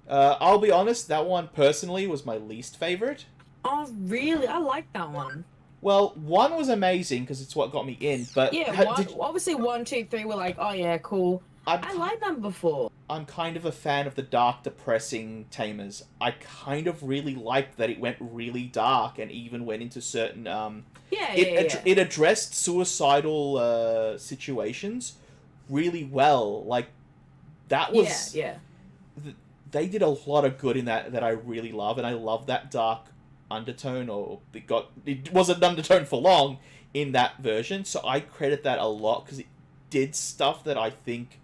I'll be honest, that one personally was my least favorite. Oh, really? I like that one. Well, 1 was amazing because it's what got me in, but... Yeah, obviously 1, 2, 3 were like, oh yeah, cool. I liked number 4. I'm kind of a fan of the dark, depressing Tamers. I kind of really liked that it went really dark and even went into certain... It addressed suicidal situations really well. Like, that was... Yeah. They did a lot of good in that I really love, and I love that dark undertone, or it wasn't an undertone for long in that version, so I credit that a lot because it did stuff that I think...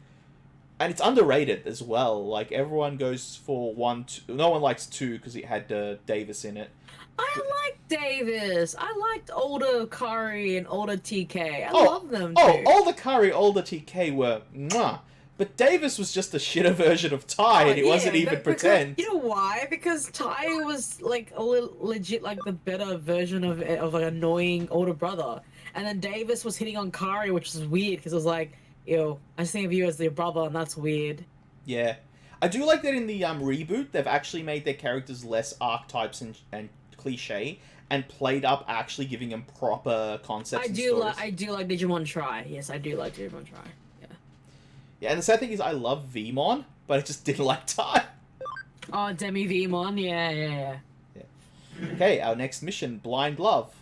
And it's underrated as well. Like, everyone goes for 1, 2... No one likes 2 because it had Davis in it. I liked Davis. I liked older Kari and older TK. I love them too. Oh, older Kari, older TK were mwah. But Davis was just a shitter version of Ty, and it wasn't even pretend. You know why? Because Ty was like a little legit, like the better version of an annoying older brother, and then Davis was hitting on Kari, which is weird because it was like, ew, I think of you as your brother, and that's weird. Yeah, I do like that in the reboot they've actually made their characters less archetypes and cliche, and played up actually giving them proper concepts. I do like Digimon Try. Yes, I do like Digimon Try. Yeah, and the sad thing is I love Vmon, but I just didn't like Ty. Oh, Demi Vmon, yeah. Okay, our next mission, Blind Love.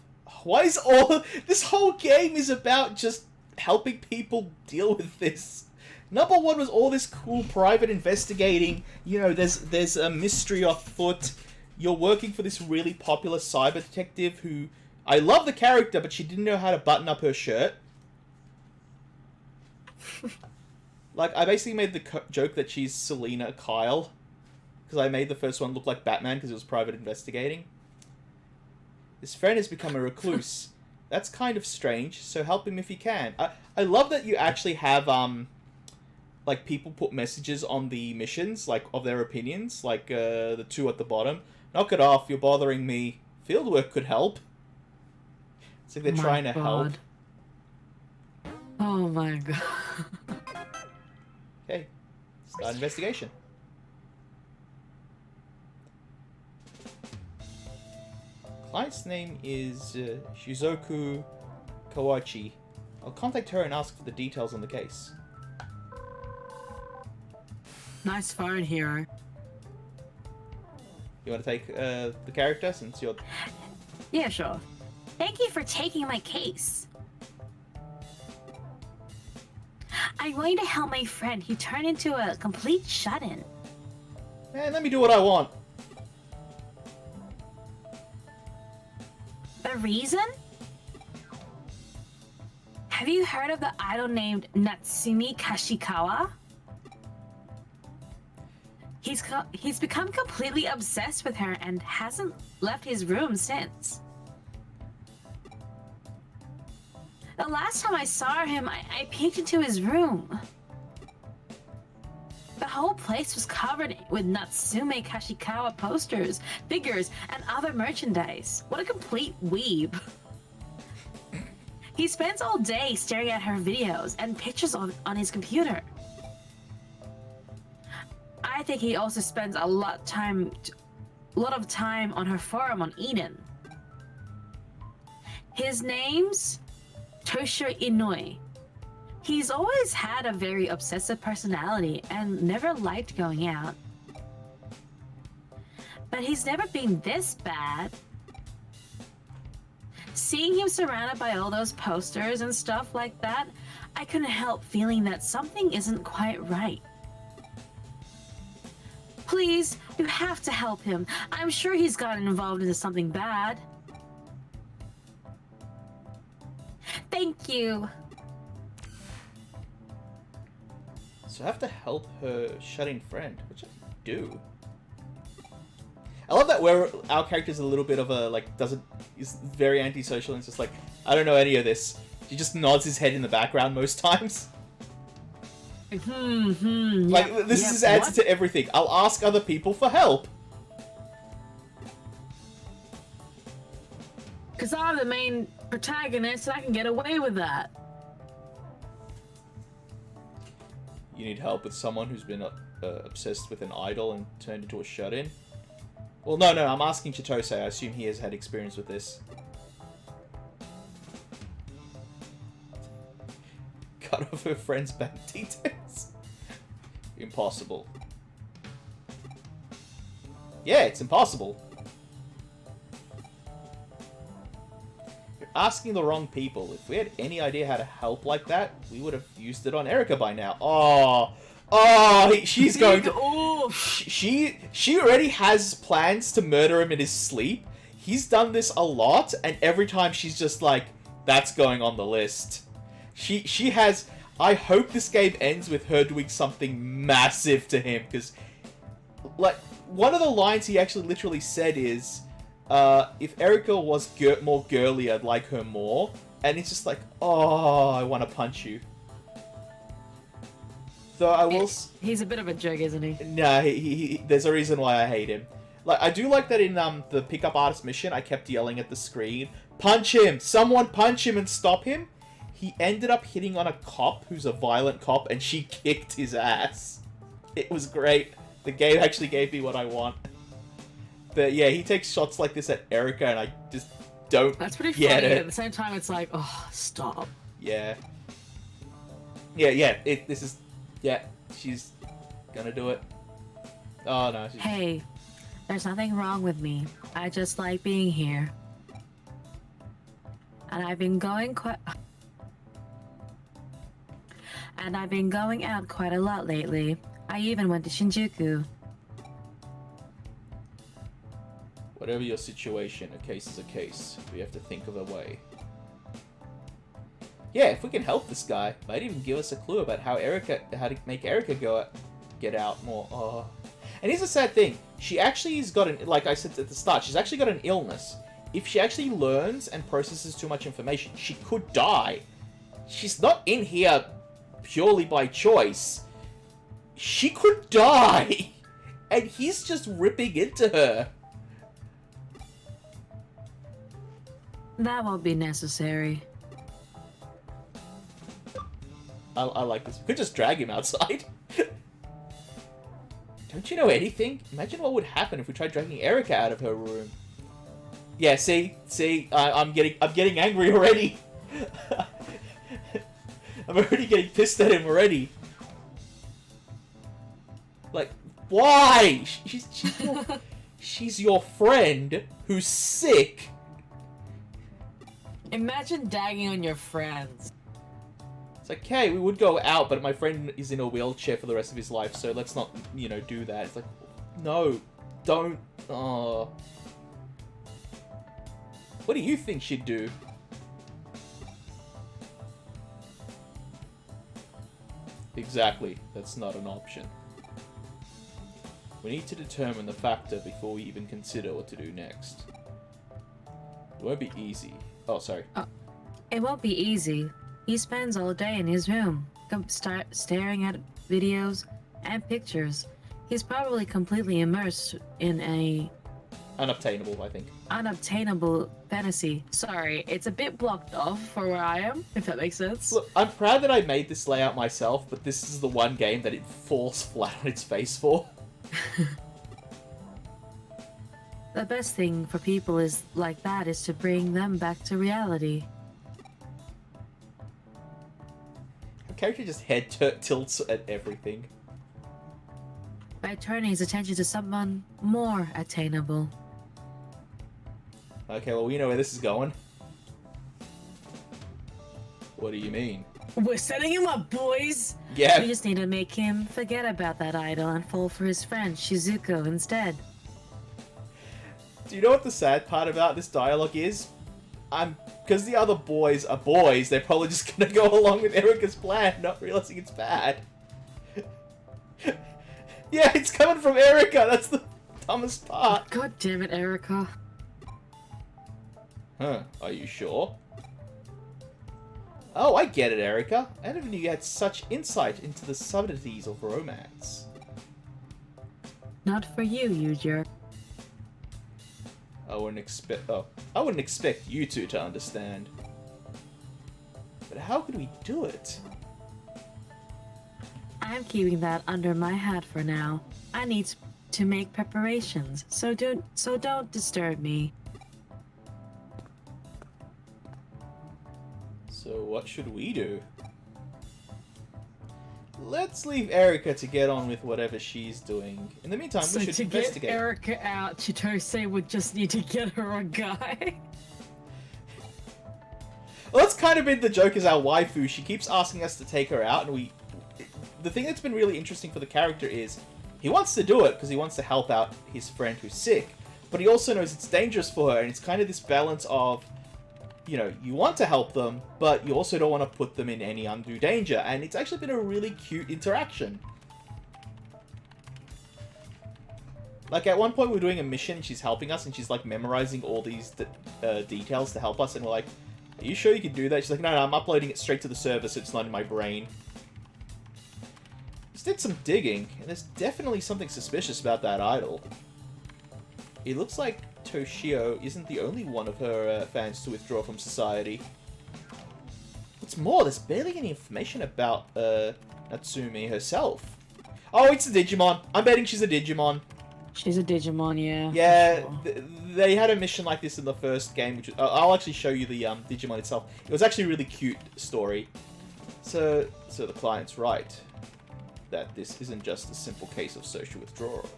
Why is all... This whole game is about just helping people deal with this. Number 1 was all this cool private investigating. You know, there's a mystery afoot. You're working for this really popular cyber detective who... I love the character, but she didn't know how to button up her shirt. Like, I basically made the joke that she's Selena Kyle. Because I made the first one look like Batman because it was private investigating. His friend has become a recluse. That's kind of strange, so help him if you can. I love that you actually have, like, people put messages on the missions, like, of their opinions. Like, the 2 at the bottom. Knock it off, you're bothering me. Fieldwork could help. It's like they're trying to help. Oh my god. Okay, start investigation. Client's name is Shizuku Kawachi. I'll contact her and ask for the details on the case. Nice phone, hero. You want to take the character since you're... Yeah, sure. Thank you for taking my case. I'm going to help my friend. He turned into a complete shut-in. Man, let me do what I want. The reason? Have you heard of the idol named Natsumi Kashikawa? He's become completely obsessed with her and hasn't left his room since. The last time I saw him, I peeked into his room. The whole place was covered with Natsume Kashikawa posters, figures, and other merchandise. What a complete weeb. He spends all day staring at her videos and pictures on his computer. I think he also spends a lot of time on her forum on Eden. His name's Toshio Inouye. He's always had a very obsessive personality and never liked going out. But he's never been this bad. Seeing him surrounded by all those posters and stuff like that, I couldn't help feeling that something isn't quite right. Please, you have to help him. I'm sure he's gotten involved into something bad. Thank you. So I have to help her shut-in friend, which I do. I love that our character's a little bit of a, like, is very antisocial and it's just like, I don't know any of this. He just nods his head in the background most times. Like, this is his answer to everything. I'll ask other people for help. Because I'm the main protagonist and I can get away with that. You need help with someone who's been obsessed with an idol and turned into a shut-in? Well, no, I'm asking Chitose. I assume he has had experience with this. Cut off her friend's bank details. Impossible. Yeah, it's impossible. You're asking the wrong people. If we had any idea how to help like that, we would have used it on Erica by now. She's going to... She already has plans to murder him in his sleep. He's done this a lot, and every time she's just like, that's going on the list. She has... I hope this game ends with her doing something massive to him, because... Like, one of the lines he actually literally said is, if Erica was more girly, I'd like her more. And it's just like, oh, I want to punch you. Though I will... He's a bit of a jerk, isn't he? Nah, there's a reason why I hate him. Like, I do like that in the pickup artist mission, I kept yelling at the screen, punch him! Someone punch him and stop him! He ended up hitting on a cop who's a violent cop, and she kicked his ass. It was great. The game actually gave me what I want. But yeah, he takes shots like this at Erica, and I just don't That's pretty get funny. it. At the same time, it's like, oh, stop. Yeah. This is... Yeah, she's gonna do it. Oh, no. Hey, there's nothing wrong with me. I just like being here. And I've been going out quite a lot lately. I even went to Shinjuku. Whatever your situation, a case is a case. We have to think of a way. Yeah, if we can help this guy, might even give us a clue about how to make Erica get out more. Oh. And here's the sad thing. She actually has got like I said at the start, she's actually got an illness. If she actually learns and processes too much information, she could die. She's not in here purely by choice. She could die. And he's just ripping into her. That won't be necessary. I like this. We could just drag him outside. Don't you know anything? Imagine what would happen if we tried dragging Erica out of her room. Yeah, see, I'm getting angry already. I'm already getting pissed at him already. Like, why? She's your friend who's sick. Imagine dagging on your friends. It's like, okay, we would go out, but my friend is in a wheelchair for the rest of his life, so let's not, do that. It's like, no, don't. Oh. What do you think she'd do? Exactly, that's not an option. We need to determine the factor before we even consider what to do next. It won't be easy. Oh, sorry. It won't be easy. He spends all day in his room, staring at videos and pictures. He's probably completely immersed in a... Unobtainable, I think. Unobtainable fantasy. Sorry, it's a bit blocked off for where I am, if that makes sense. Look, I'm proud that I made this layout myself, but this is the one game that it falls flat on its face for. The best thing for people like that is to bring them back to reality. I'm character just head tilts at everything. By turning his attention to someone more attainable. Okay, well, we know where this is going. What do you mean? We're setting him up, boys. Yeah. We just need to make him forget about that idol and fall for his friend Shizuko instead. Do you know what the sad part about this dialogue is? Because the other boys are boys, they're probably just gonna go along with Erika's plan, not realizing it's bad. Yeah, it's coming from Erika, that's the dumbest part. God damn it, Erika. Huh, are you sure? Oh, I get it, Erika. I never knew you had such insight into the subtleties of romance. Not for you, you jerk. I wouldn't expect you two to understand. But how could we do it? I'm keeping that under my hat for now. I need to make preparations, so don't disturb me. So what should we do? Let's leave Erika to get on with whatever she's doing. In the meantime, So we should to investigate. get Erika out, Chitose would just need to get her a guy. Well, that's kind of been the joke as our waifu. She keeps asking us to take her out, and the thing that's been really interesting for the character is he wants to do it because he wants to help out his friend who's sick, but he also knows it's dangerous for her, and it's kind of this balance of, you know, you want to help them, but you also don't want to put them in any undue danger, and it's actually been a really cute interaction. Like, at one point we were doing a mission, and she's helping us, and she's, like, memorizing all these details to help us, and we're like, are you sure you can do that? She's like, no, I'm uploading it straight to the server, so it's not in my brain. Just did some digging, and there's definitely something suspicious about that idol. It looks like Toshio isn't the only one of her fans to withdraw from society. What's more, there's barely any information about Natsume herself. Oh, it's a Digimon. I'm betting she's a Digimon. She's a Digimon, yeah. Yeah, Sure. they had a mission like this in the first game, which I'll actually show you the Digimon itself. It was actually a really cute story. So the client's right that this isn't just a simple case of social withdrawal.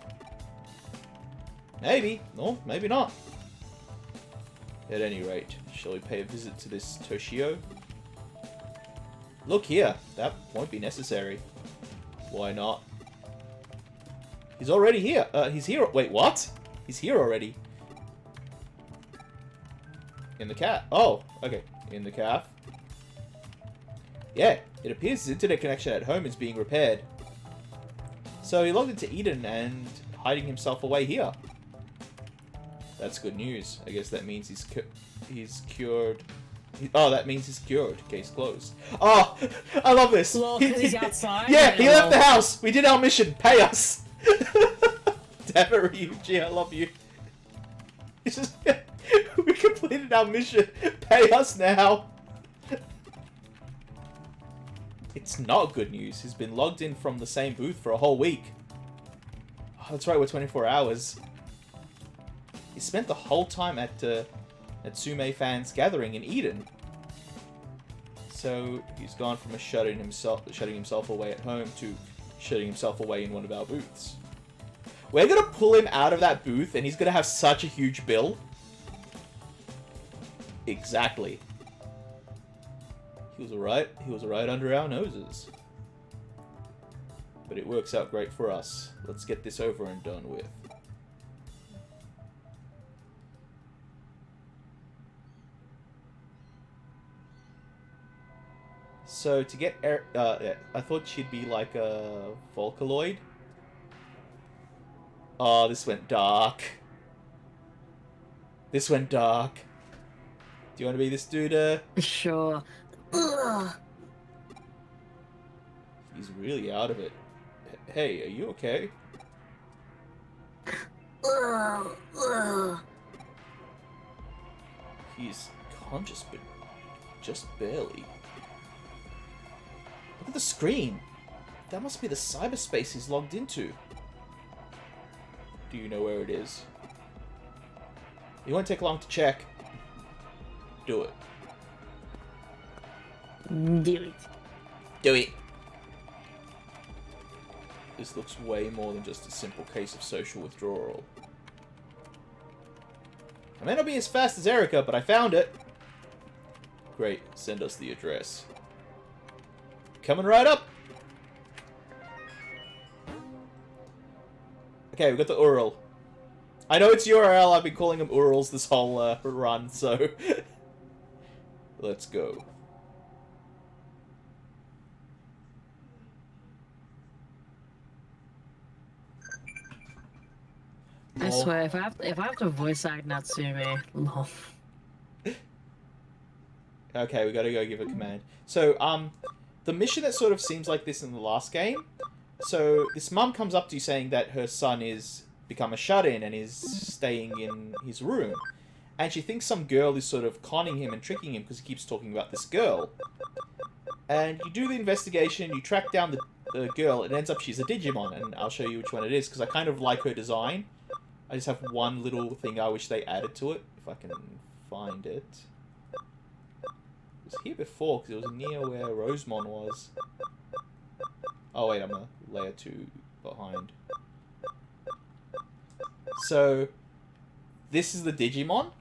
Maybe. No, maybe not. At any rate, shall we pay a visit to this Toshio? Look here. That won't be necessary. Why not? He's already here. He's here. Wait, what? He's here already. In the cat. Oh, okay. In the calf. Yeah, it appears his internet connection at home is being repaired. So he logged into Eden and hiding himself away here. That's good news. I guess that means he's cured. Oh, that means he's cured. Case closed. Oh, I love this. Well, 'cause he's outside. Yeah, he left the house. We did our mission. Pay us. Damn it, Ryuji. I love you. It's just, we completed our mission. Pay us now. It's not good news. He's been logged in from the same booth for a whole week. Oh, that's right, we're 24 hours. He spent the whole time at Natsume fans gathering in Eden. So he's gone from shutting himself away at home to shutting himself away in one of our booths. We're gonna pull him out of that booth, and he's gonna have such a huge bill. Exactly. He was right under our noses. But it works out great for us. Let's get this over and done with. So to get yeah, I thought she'd be like a Vocaloid. Oh, this went dark. This went dark. Do you want to be this dude? Sure. Ugh. He's really out of it. Hey, are you okay? Ugh. Ugh. He's conscious, but just barely. Look at the screen. That must be the cyberspace he's logged into. Do you know where it is? It won't take long to check. Do it. Do it. Do it. This looks way more than just a simple case of social withdrawal. I may not be as fast as Erica, but I found it. Great, send us the address. Coming right up. Okay, we got the URL. I know it's URL, I've been calling them URLs this whole run, so... Let's go. I swear, if I have to voice act Natsume, lol. Okay, we gotta go give a command. So, the mission that sort of seems like this in the last game. So, this mum comes up to you saying that her son is become a shut-in and is staying in his room. And she thinks some girl is sort of conning him and tricking him because he keeps talking about this girl. And you do the investigation, you track down the girl, and it ends up she's a Digimon, and I'll show you which one it is, because I kind of like her design. I just have one little thing I wish they added to it, if I can find it. It was here before, because it was near where Rosemon was. Oh wait, I'm a layer 2 behind. So, this is the Digimon.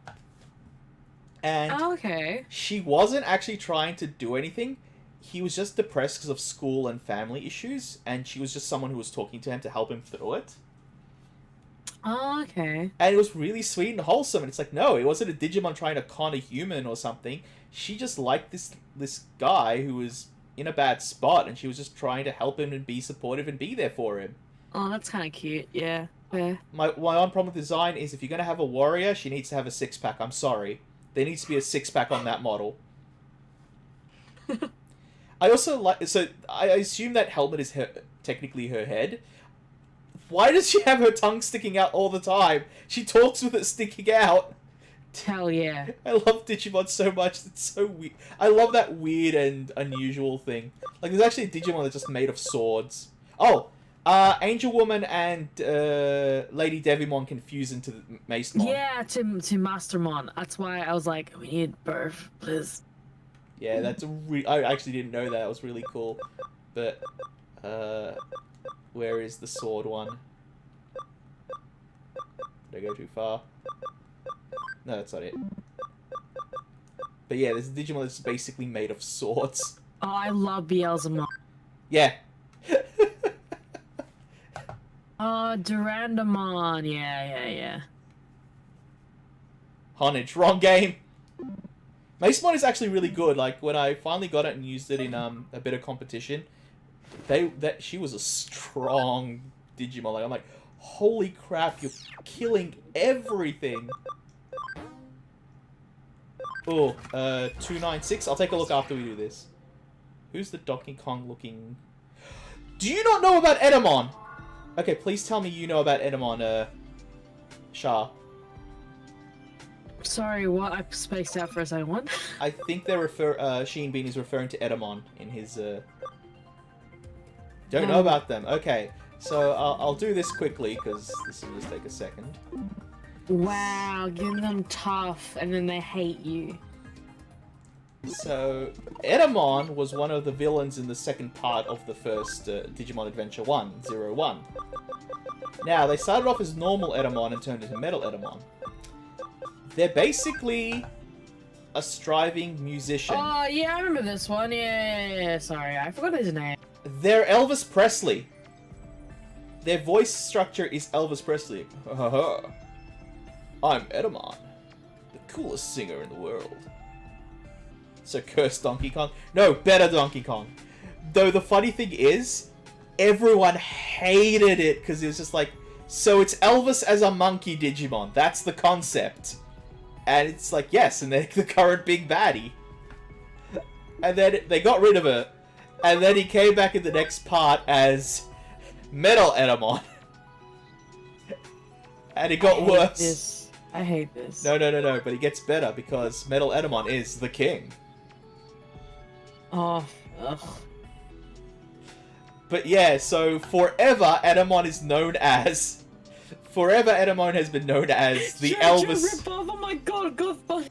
And okay. She wasn't actually trying to do anything. He was just depressed because of school and family issues, and she was just someone who was talking to him to help him through it. Oh, okay. And it was really sweet and wholesome, and it's like, no, it wasn't a Digimon trying to con a human or something. She just liked this guy who was in a bad spot, and she was just trying to help him and be supportive and be there for him. Oh, that's kind of cute, yeah. Yeah. My one problem with design is if you're going to have a warrior, she needs to have a six-pack. I'm sorry. There needs to be a six-pack on that model. I also like... So, I assume that helmet is technically her head. Why does she have her tongue sticking out all the time? She talks with it sticking out. Hell yeah. I love Digimon so much. It's so weird. I love that weird and unusual thing. Like, there's actually a Digimon that's just made of swords. Oh! Angel Woman and Lady Devimon can fuse into Macemon. Yeah, to Mastermon. That's why I was like, we need birth, please. Yeah, that's I actually didn't know that. That was really cool. But, where is the sword one? Did I go too far? No, that's not it. But yeah, there's a Digimon that's basically made of swords. Oh, I love Beelzemon. Yeah. Oh, Durandamon. Yeah. Honage, wrong game. Macemon is actually really good. Like, when I finally got it and used it in a bit of competition, she was a strong Digimon. Like, I'm like, holy crap, you're killing everything. Oh, 296. I'll take a look after we do this. Who's the Donkey Kong looking... Do you not know about Edamon? Okay, please tell me you know about Edamon, Shah. Sorry, what? I spaced out for a second. What? I think Sheen Bean is referring to Edamon in his, Don't know about them. Okay, so I'll do this quickly, because this will just take a second. Wow, giving them tough, and then they hate you. So, Edamon was one of the villains in the second part of the first Digimon Adventure 1, Now, they started off as normal Edamon and turned into Metal Edamon. They're basically a striving musician. Oh, yeah, I remember this one. Yeah. Sorry, I forgot his name. They're Elvis Presley. Their voice structure is Elvis Presley. I'm Edamon, the coolest singer in the world. So curse Donkey Kong? No, better Donkey Kong. Though the funny thing is, everyone hated it because it was just like, so it's Elvis as a monkey Digimon. That's the concept. And it's like, yes, and they're the current big baddie. And then they got rid of it. And then he came back in the next part as Metal Edamon. And it got worse. I hate this. No, but it gets better because Metal Edamon is the king. Oh, ugh. But yeah, so forever Edamon is known as... Forever Edamon has been known as the Elvis... Rip-off. Oh my god, fuck.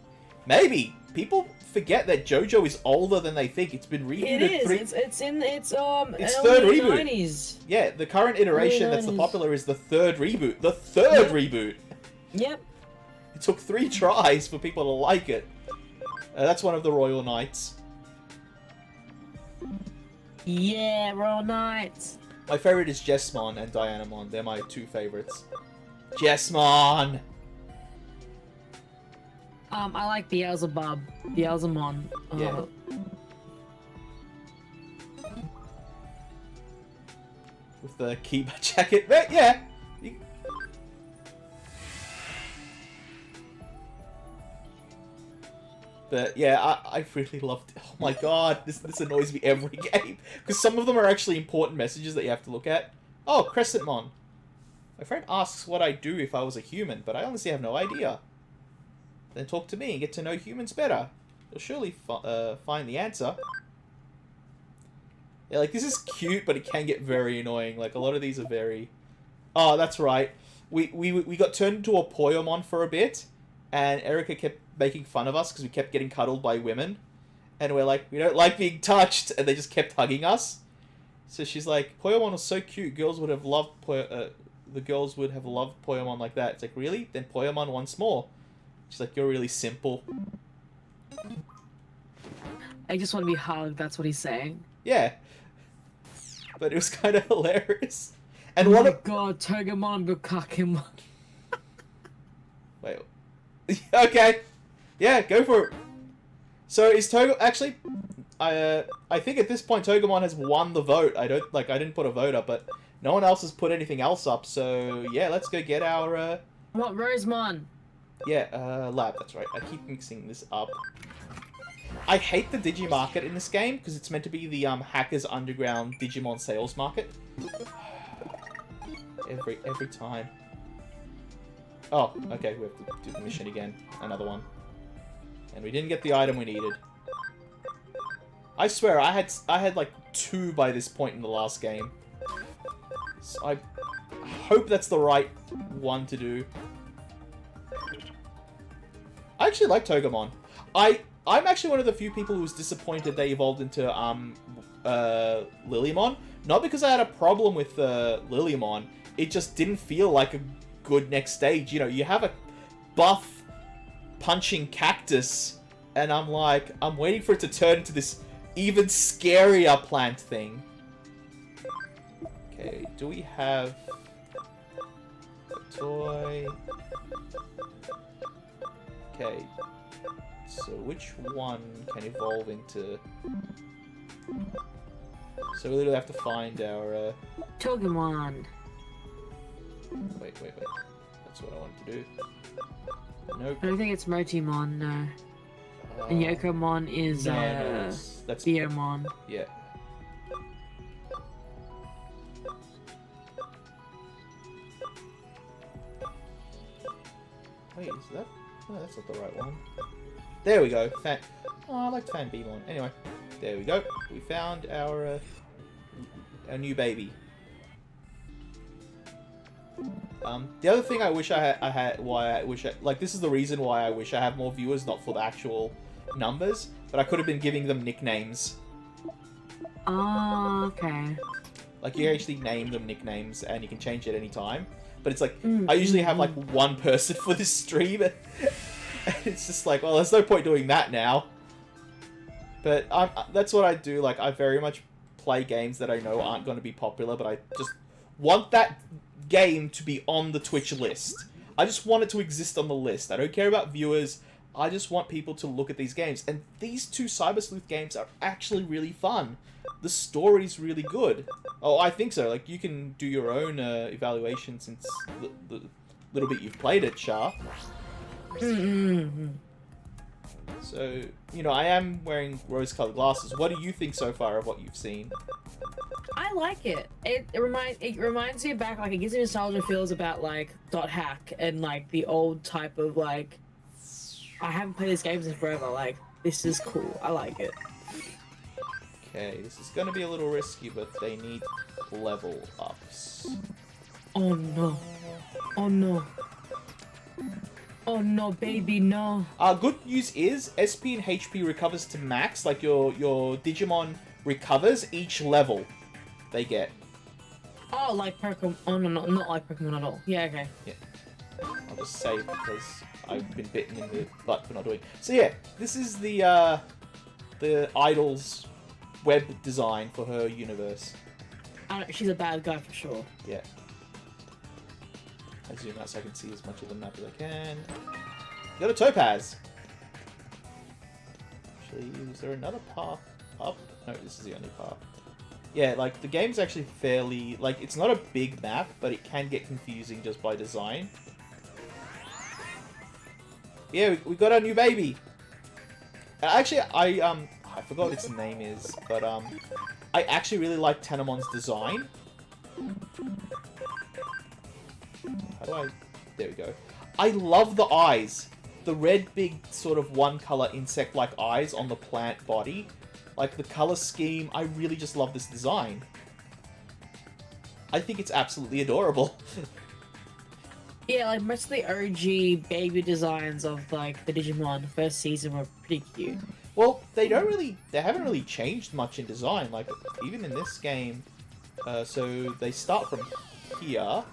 Maybe. People forget that JoJo is older than they think. It's been rebooted. It is. It's in its It's early third reboot. 90s. Yeah, the current iteration Early that's the 90s. popular is the third reboot. The third Yep. reboot. Yep. It took 3 tries for people to like it. That's one of the Royal Knights. Yeah, Royal Knights. My favorite is Jessmon and Dianamon. They're my 2 favorites. Jessmon! I like Beelzebub. Beelzemon. Yeah. With the Kiba jacket. But yeah! But yeah, I really loved it. Oh my god, this annoys me every game. Because some of them are actually important messages that you have to look at. Oh, Crescentmon. My friend asks what I'd do if I was a human, but I honestly have no idea. Then talk to me and get to know humans better. You'll surely find the answer. Yeah, like, this is cute, but it can get very annoying. Like, a lot of these are very... Oh, that's right. We got turned into a Poyomon for a bit, and Erica kept making fun of us because we kept getting cuddled by women. And we're like, we don't like being touched, and they just kept hugging us. So she's like, Poyomon was so cute, girls would have loved the girls would have loved Poyomon like that. It's like, really? Then Poyomon once more. She's like, you're really simple. I just want to be hugged. That's what he's saying. Yeah. But it was kind of hilarious. And Oh one my of... god, Togemon Bukakemon. Wait. Okay. Yeah, go for it. So is Togo... Actually, I think at this point Togemon has won the vote. I didn't put a vote up, but no one else has put anything else up. So yeah, let's go get our... What, Rosemon? Yeah, lab, that's right. I keep mixing this up. I hate the Digimarket in this game, because it's meant to be the Hackers Underground Digimon sales market. Every time. Oh, okay, we have to do the mission again. Another one. And we didn't get the item we needed. I swear, I had like 2 by this point in the last game. So I hope that's the right one to do. I actually like Togemon. I'm actually one of the few people who was disappointed they evolved into Lilymon. Not because I had a problem with Lilymon. It just didn't feel like a good next stage. You know, you have a buff punching cactus, and I'm like, I'm waiting for it to turn into this even scarier plant thing. Okay, do we have a toy? Okay, so which one can evolve into... So we literally have to find our... Togemon. Wait. That's what I wanted to do. Nope. I don't think it's Motimon, no. And Yokomon is, no, that's Theomon. Yeah. Wait, is that... No, that's not the right one. There we go. Oh, I liked Fan Beamon. Anyway, there we go. We found our new baby. The other thing I wish I had, like, this is the reason why I wish I have more viewers, not for the actual numbers, but I could have been giving them nicknames. Oh, okay. Like, you actually name them nicknames, and you can change it any time. But it's like, I usually have, like, one person for this stream, and it's just like, well, there's no point doing that now. But that's what I do. Like, I very much play games that I know aren't going to be popular, but I just want that game to be on the Twitch list. I just want it to exist on the list. I don't care about viewers. I just want people to look at these games. And these 2 Cyber Sleuth games are actually really fun. The story's really good. Oh, I think so. Like, you can do your own evaluation since the little bit you've played it, Shah. So, you know, I am wearing rose-colored glasses. What do you think so far of what you've seen? I like it. It reminds me back, like, it gives me nostalgia feels about, like, Dot Hack and, like, the old type of, like, I haven't played these games in forever. Like, this is cool. I like it. Okay, this is gonna be a little risky, but they need level ups. Oh no. Oh no. Oh no, baby, no. Good news is SP and HP recovers to max. Like your Digimon recovers each level they get. Oh, like Pokemon. Oh no, not like Pokemon at all. Yeah, okay. Yeah. I'll just save because I've been bitten in the butt for not doing. So yeah, this is the idol's web design for her universe. She's a bad guy for sure. Yeah. I zoom out so I can see as much of the map as I can. Got a topaz. Actually, is there another path up? No, this is the only path. Yeah, like the game's actually fairly like it's not a big map, but it can get confusing just by design. Yeah, we got our new baby. Actually, I forgot what its name is, but I actually really like Tenemon's design. How do I... There we go. I love the eyes. The red, big, sort of one-color insect-like eyes on the plant body. Like, the color scheme, I really just love this design. I think it's absolutely adorable. Yeah, like most of the OG baby designs of like the Digimon first season were pretty cute. Well, they haven't really changed much in design. Like, even in this game, so they start from here.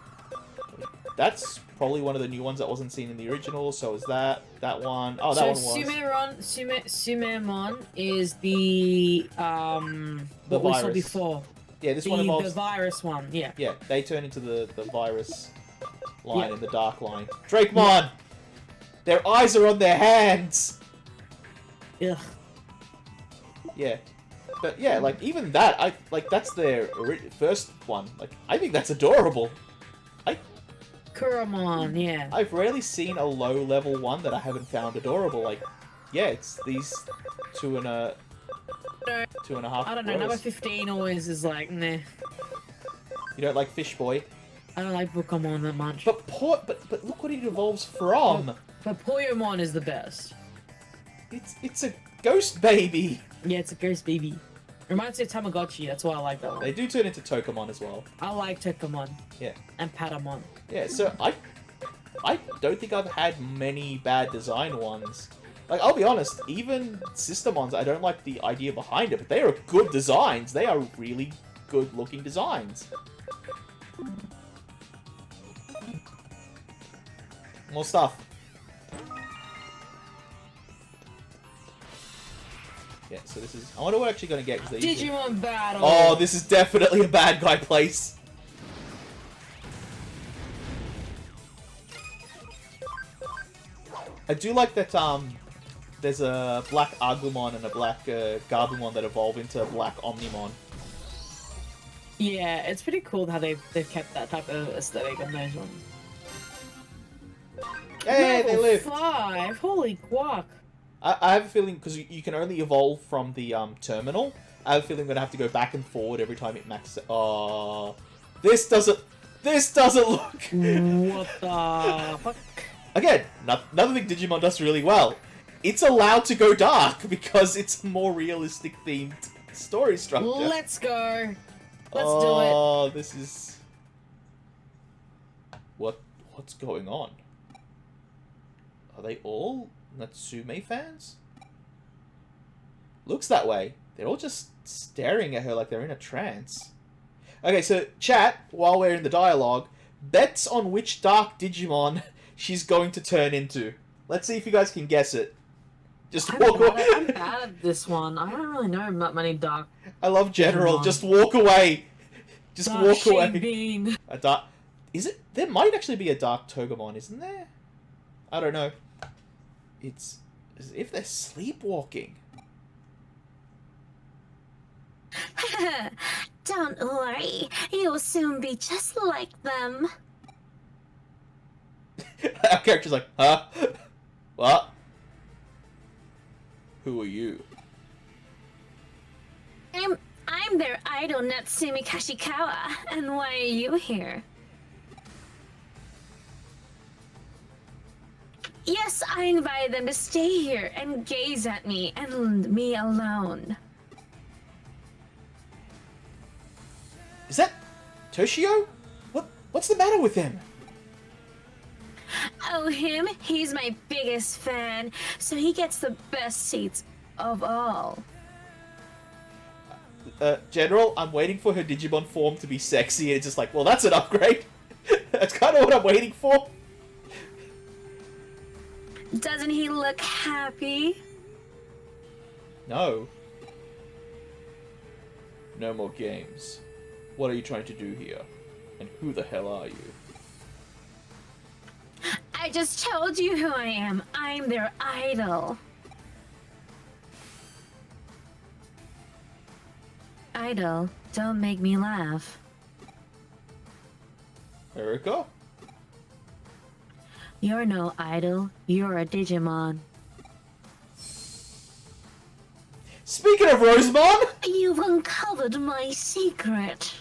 That's probably one of the new ones that wasn't seen in the original. So is that one? Oh, that one was. Sumemon is the what we saw virus. before. Yeah, this one involves the virus one. Yeah. Yeah, they turn into the virus line in the dark line. Drakemon! Their eyes are on their hands! Ugh. Yeah. But yeah, like, even that, that's their first one. Like, I think that's adorable. Kuramon, yeah. I've rarely seen a low-level one that I haven't found adorable. Like, yeah, it's these two and a half I don't know, boys. number 15 always is like, nah. You don't like Fish Boy? I don't like Pokemon that much. But look what it evolves from! But Poyomon is the best. It's a ghost baby! Yeah, it's a ghost baby. Reminds me of Tamagotchi, that's why I like that one. They do turn into Tokamon as well. I like Tokamon. Yeah. And Patamon. Yeah, so I don't think I've had many bad design ones. Like, I'll be honest, even Systemons, I don't like the idea behind it, but they are good designs. They are really good looking designs. More stuff. Yeah, so this is... I wonder what I'm actually going to get. Digimon Battle! Oh, this is definitely a bad guy place. I do like that, there's a black Agumon and a black Garbumon that evolve into black Omnimon. Yeah, it's pretty cool how they've kept that type of aesthetic on those ones. Hey, Level they live! 5! Holy guac! I have a feeling, because you can only evolve from the terminal, I have a feeling I'm going to have to go back and forward every time it maxes. Oh, this doesn't look... What the fuck? Again, another thing Digimon does really well. It's allowed to go dark because it's a more realistic themed story structure. Let's go! Let's do it! Oh, this is... What's going on? Are they all Natsume fans? Looks that way. They're all just staring at her like they're in a trance. Okay, so chat, while we're in the dialogue, bets on which dark Digimon she's going to turn into. Let's see if you guys can guess it. Just walk away. I'm bad at this one. I don't really know that many dark. I love General. Digimon. Just walk away. Just Dark walk away. Bean. A dark... Is it? There might actually be a dark Togemon, isn't there? I don't know. It's as if they're sleepwalking. Don't worry, you'll soon be just like them. Our character's like, huh? What? Who are you? I'm their idol Natsumi Kashikawa, and why are you here? Yes, I invited them to stay here and gaze at me and me alone. Is that Toshio? What's the matter with him? know him. He's my biggest fan, so he gets the best seats of all. General, I'm waiting for her Digimon form to be sexy, and it's just like, well, that's an upgrade. That's kind of what I'm waiting for. Doesn't he look happy? No. No more games. What are you trying to do here? And who the hell are you? I just told you who I am. I'm their idol. Idol, don't make me laugh. Erika? You're no idol. You're a Digimon. Speaking of Rosemon! You've uncovered my secret.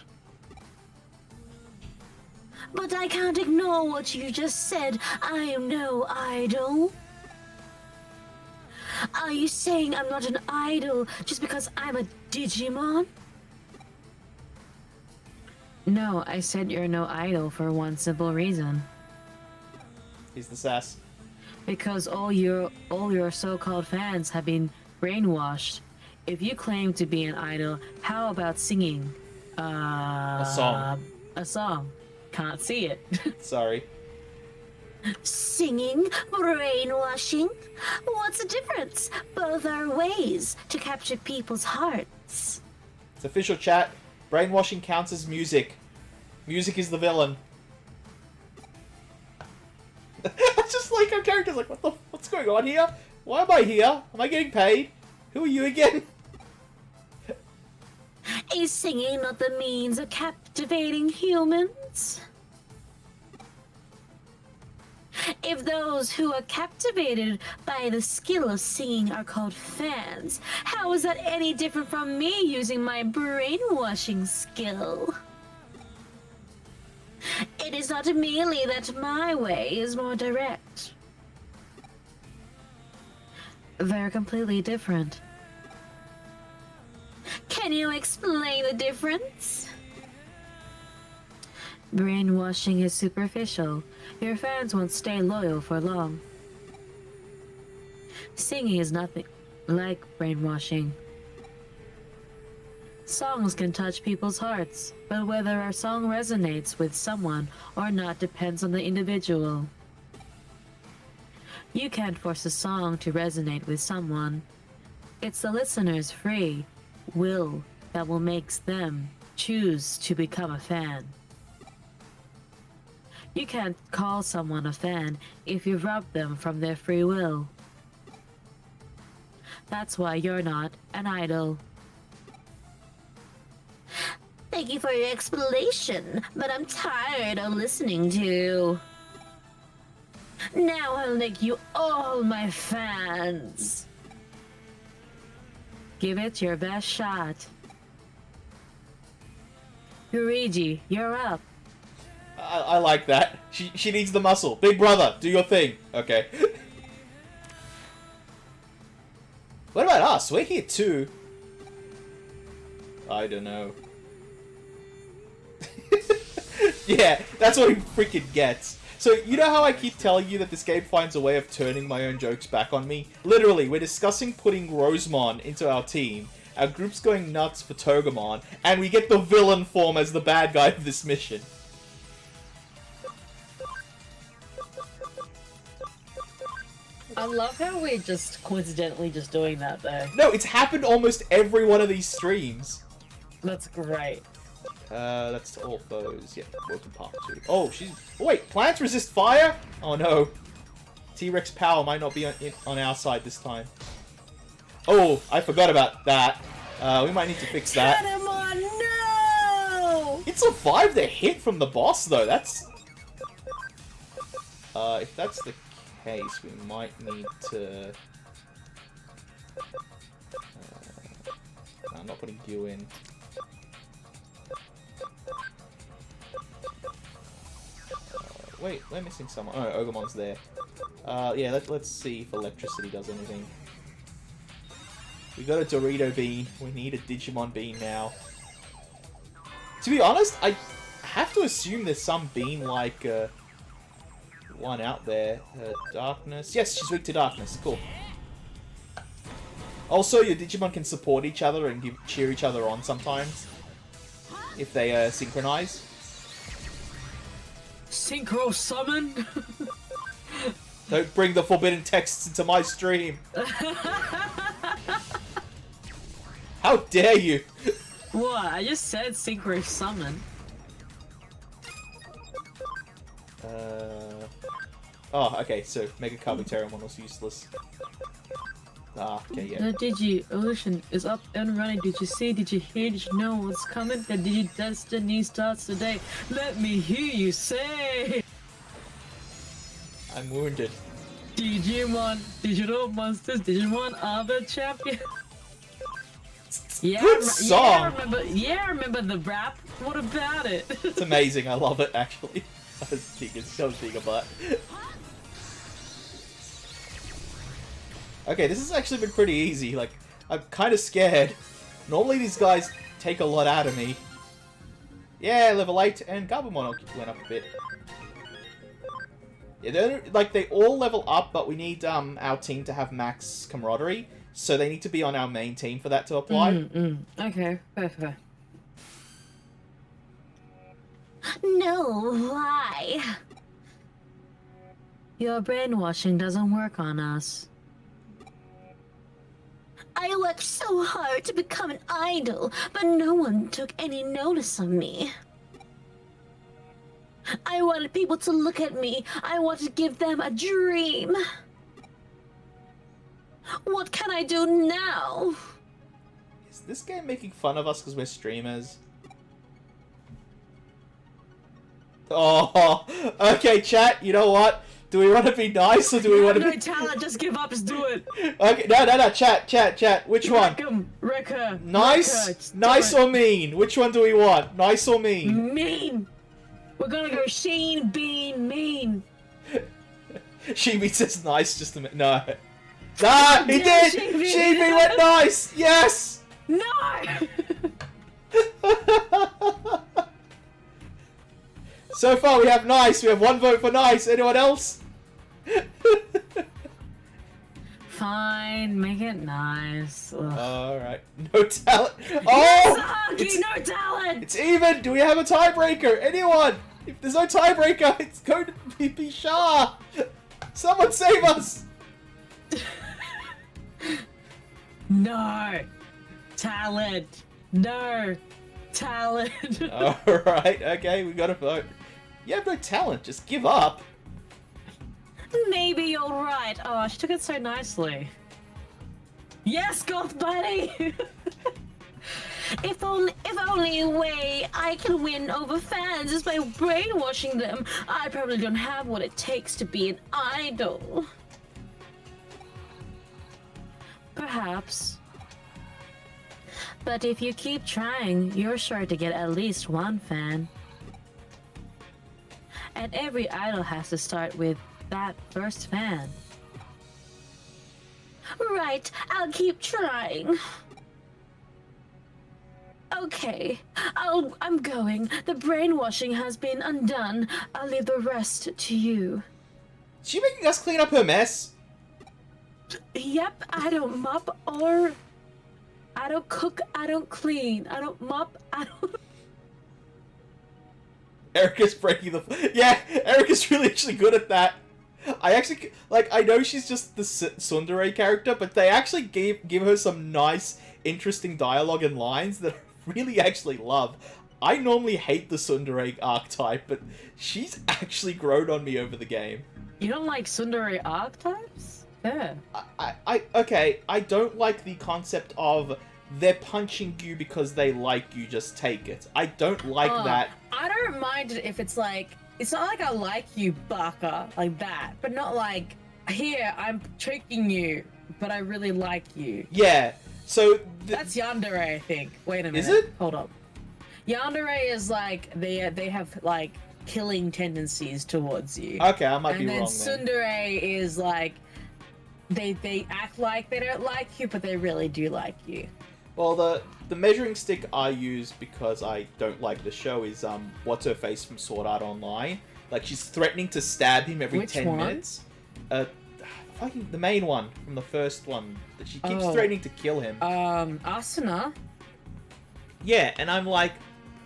But I can't ignore what you just said. I am no idol. Are you saying I'm not an idol just because I'm a Digimon? No, I said you're no idol for one simple reason. He's the sass. Because all your so-called fans have been brainwashed. If you claim to be an idol, how about singing? A song. A song. Can't see it. Sorry. Singing? Brainwashing? What's the difference? Both are ways to capture people's hearts. It's official chat. Brainwashing counts as music. Music is the villain. It's just like our character's like, what's going on here? Why am I here? Am I getting paid? Who are you again? Is singing not the means of captivating humans? If those who are captivated by the skill of singing are called fans, how is that any different from me using my brainwashing skill? It is not merely that my way is more direct. They're completely different. Can you explain the difference? Brainwashing is superficial. Your fans won't stay loyal for long. Singing is nothing like brainwashing. Songs can touch people's hearts, but whether a song resonates with someone or not depends on the individual. You can't force a song to resonate with someone. It's the listener's free will that will make them choose to become a fan. You can't call someone a fan if you've robbed them from their free will. That's why you're not an idol. Thank you for your explanation, but I'm tired of listening to you. Now I'll make you all my fans. Give it your best shot. Luigi, you're up. I like that. She needs the muscle. Big brother, do your thing. Okay. What about us? We're here too. I don't know. Yeah, that's what he freaking gets. So, you know how I keep telling you that this game finds a way of turning my own jokes back on me? Literally, we're discussing putting Rosemon into our team, our group's going nuts for Togemon, and we get the villain form as the bad guy of this mission. I love how we're just coincidentally just doing that though. No, it's happened almost every one of these streams. That's great. That's all those. Yeah, broken part 2. Oh, she's... Oh, wait, plants resist fire? Oh, no. T-Rex power might not be on our side this time. Oh, I forgot about that. We might need to fix that. Digimon, no! It survived the hit from the boss, though. That's... if that's the case, we might need to... I'm not putting Gyu in. Wait, we're missing someone. Oh, Ogamon's there. Yeah, let's see if electricity does anything. We got a Dorito bean. We need a Digimon bean now. To be honest, I have to assume there's some bean like one out there. Darkness. Yes, she's weak to darkness. Cool. Also, your Digimon can support each other and cheer each other on sometimes. If they synchronize. Synchro summon? Don't bring the forbidden texts into my stream. How dare you? What? I just said synchro summon. Oh, okay, so Mega Kabuteramon was useless. Ah, okay, yeah. The Digi Ocean is up and running. Did you see? Did you hear? Did you know what's coming? The Digi Destiny starts today. Let me hear you say. I'm wounded. Digimon, digital monsters, Digimon are the champion. Yeah, Good song. I remember the rap. What about it? It's amazing. I love it, actually. I was being a butt. Okay, this has actually been pretty easy. Like, I'm kind of scared. Normally these guys take a lot out of me. Yeah, level 8, and Gabumon went up a bit. Yeah, they all level up, but we need our team to have max camaraderie, so they need to be on our main team for that to apply. Okay, perfect. No, why? Your brainwashing doesn't work on us. I worked so hard to become an idol, but no one took any notice of me. I wanted people to look at me. I wanted to give them a dream. What can I do now? Is this game making fun of us because we're streamers? Oh, okay, chat, you know what? Do we want to be nice or do we want to be... talent, just give up, just do it. Okay, no, chat, which one? Wrecker, Nice? Nice or mean? Which one do we want? Nice or mean? Mean. We're gonna go Sheen, Bean, mean. Sheeby says nice just a minute. No. Nah, he did! Sheeby went nice! Yes! No! So far we have nice. We have one vote for nice. Anyone else? Fine, make it nice. Alright. No talent. Oh! No talent! It's even! Do we have a tiebreaker? Anyone? If there's no tiebreaker, it's going to be Shah! Someone save us! No! Talent! No! Talent! Alright, okay, we gotta vote. You have no talent, just give up. Maybe you're right. Oh, she took it so nicely. Yes, Goth Buddy! If only a way I can win over fans is by brainwashing them. I probably don't have what it takes to be an idol. Perhaps. But if you keep trying, you're sure to get at least one fan. And every idol has to start with that first fan. Right, I'll keep trying. Okay, I'm going. The brainwashing has been undone. I'll leave the rest to you. Is she making us clean up her mess? Yep, I don't mop or... I don't cook, I don't clean, I don't mop, I don't... Erica's breaking the... Yeah, Erica's really actually good at that. I actually... Like, I know she's just the tsundere character, but they actually give her some nice, interesting dialogue and lines that I really actually love. I normally hate the tsundere archetype, but she's actually grown on me over the game. You don't like tsundere archetypes? Yeah. Okay, I don't like the concept of they're punching you because they like you, just take it. I don't like that. I don't mind it if it's like, it's not like I like you, Baka, like that, but not like, here, I'm tricking you, but I really like you. Yeah, so... That's yandere, I think. Wait a minute. Is it? Hold up. Yandere is like, they have like killing tendencies towards you. Okay, I might be wrong then. And then tsundere is like, they act like they don't like you, but they really do like you. Well, the measuring stick I use because I don't like the show is what's her face from Sword Art Online. Like, she's threatening to stab him every Which 10 one? minutes. Fucking the main one from the first one. That she keeps Oh. threatening to kill him. Asuna. Yeah, and I'm like,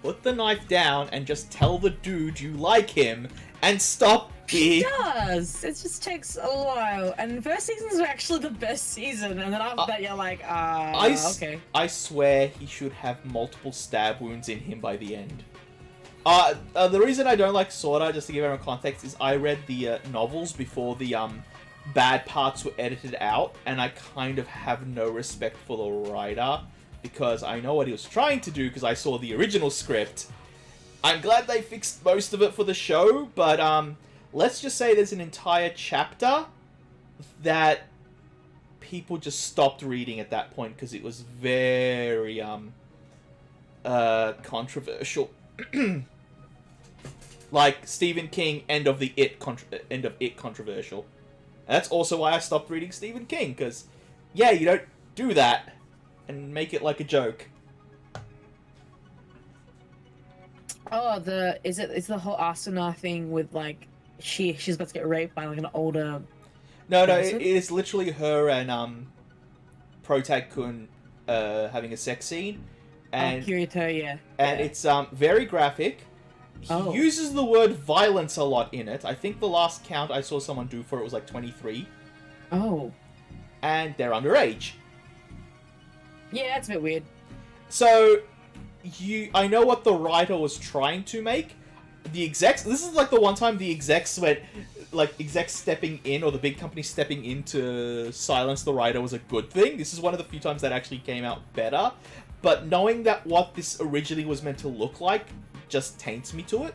put the knife down and just tell the dude you like him and stop She being... does. It just takes a while. And the first seasons are actually the best season, and then after that, you're like, okay. I swear he should have multiple stab wounds in him by the end. The reason I don't like Sword Art, just to give everyone context, is I read the novels before the bad parts were edited out, and I kind of have no respect for the writer, because I know what he was trying to do, because I saw the original script. I'm glad they fixed most of it for the show, but let's just say there's an entire chapter that people just stopped reading at that point, because it was very controversial. Like Stephen King, end of It controversial. And that's also why I stopped reading Stephen King, because, yeah, you don't do that and make it like a joke. Oh, it's the whole Asuna thing with like she's about to get raped by like an older. No, person? it is literally her and Protag-kun having a sex scene, and Kirito, yeah. and it's very graphic. He Oh. uses the word violence a lot in it. I think the last count I saw someone do for it was like 23, Oh. and they're underage. Yeah, it's a bit weird. So, I know what the writer was trying to make. The execs, this is like the one time the execs went, like, execs stepping in, or the big company stepping in to silence the writer was a good thing. This is one of the few times that actually came out better. But knowing that what this originally was meant to look like just taints me to it.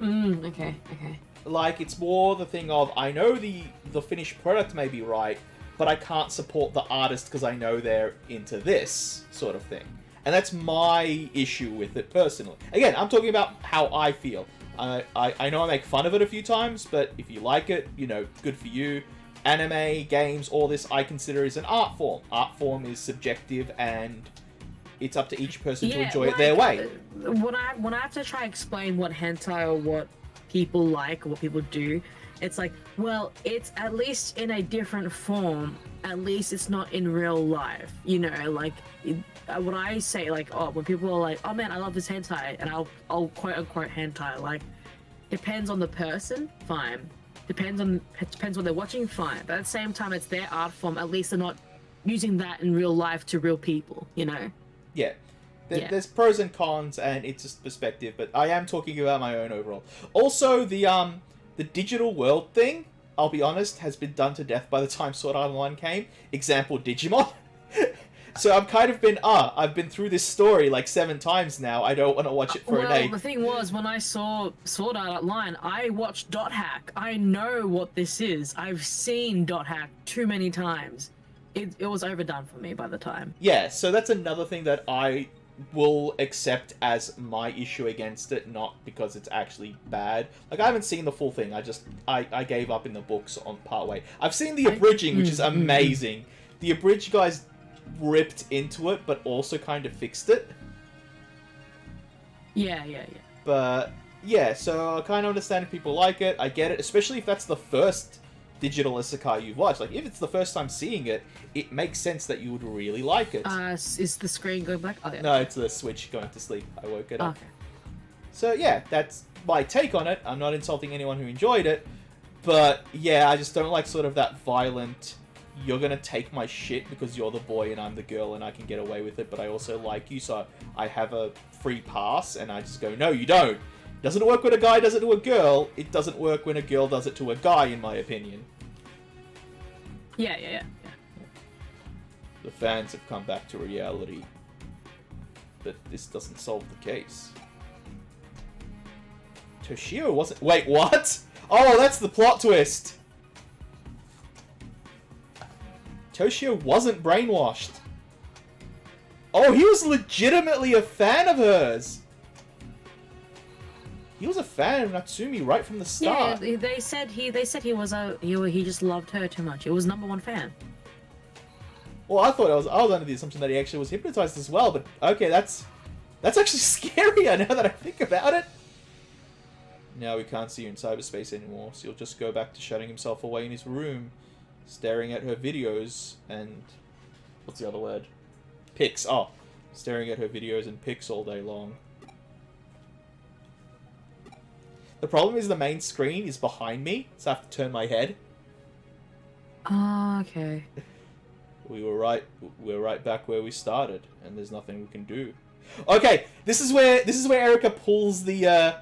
Okay. Like, it's more the thing of, I know the finished product may be right, but I can't support the artist because I know they're into this sort of thing. And that's my issue with it personally. Again, I'm talking about how I feel. I know I make fun of it a few times, but if you like it, you know, good for you. Anime, games, all this I consider is an art form. Art form is subjective, and it's up to each person to enjoy it their way. When I have to try to explain what hentai or what people like or what people do, it's like, well, it's at least in a different form. At least it's not in real life. You know, like, when I say, like, oh, when people are like, oh man, I love this hentai, and I'll quote unquote hentai, like, depends on the person, fine. Depends what they're watching, fine. But at the same time, it's their art form. At least they're not using that in real life to real people, you know? Yeah. There's pros and cons, and it's just perspective, but I am talking about my own overall. Also, the digital world thing, I'll be honest, has been done to death by the time Sword Art Online came. Example, Digimon. So I've kind of been, I've been through this story like 7 times now. I don't want to watch it for a day. Well, the thing was, when I saw Sword Art Online, I watched Dot Hack. I know what this is. I've seen Dot Hack too many times. It was overdone for me by the time. Yeah, so that's another thing that I will accept as my issue against it, not because it's actually bad. Like, I haven't seen the full thing. I gave up in the books on part way. I've seen the abridging, which is amazing. The abridged guys ripped into it, but also kind of fixed it. Yeah. But, yeah, so I kind of understand if people like it. I get it, especially if that's the first digital isekai you've watched. Like, if it's the first time seeing it, it makes sense that you would really like it. Is the screen going black? Oh, yeah. No, it's the Switch going to sleep. I woke it up. Okay. So, yeah, that's my take on it. I'm not insulting anyone who enjoyed it. But, yeah, I just don't like sort of that violent, you're gonna take my shit because you're the boy and I'm the girl and I can get away with it, but I also like you, so I have a free pass, and I just go, no, you don't. Doesn't work when a guy does it to a girl. It doesn't work when a girl does it to a guy, in my opinion. Yeah. The fans have come back to reality. But this doesn't solve the case. Toshio wasn't... Wait, what? Oh, that's the plot twist! Toshio wasn't brainwashed. Oh, he was legitimately a fan of hers! He was a fan of Natsumi right from the start. Yeah, they said he just loved her too much. It was #1 fan. Well, I was under the assumption that he actually was hypnotized as well, but okay, that's actually scarier now that I think about it. Now he can't see you in cyberspace anymore, so he'll just go back to shutting himself away in his room, staring at her videos and... what's the other word? Pics. Oh, staring at her videos and pics all day long. The problem is the main screen is behind me, so I have to turn my head. Oh, okay. We're right back where we started, and there's nothing we can do. Okay, this is where Erica pulls the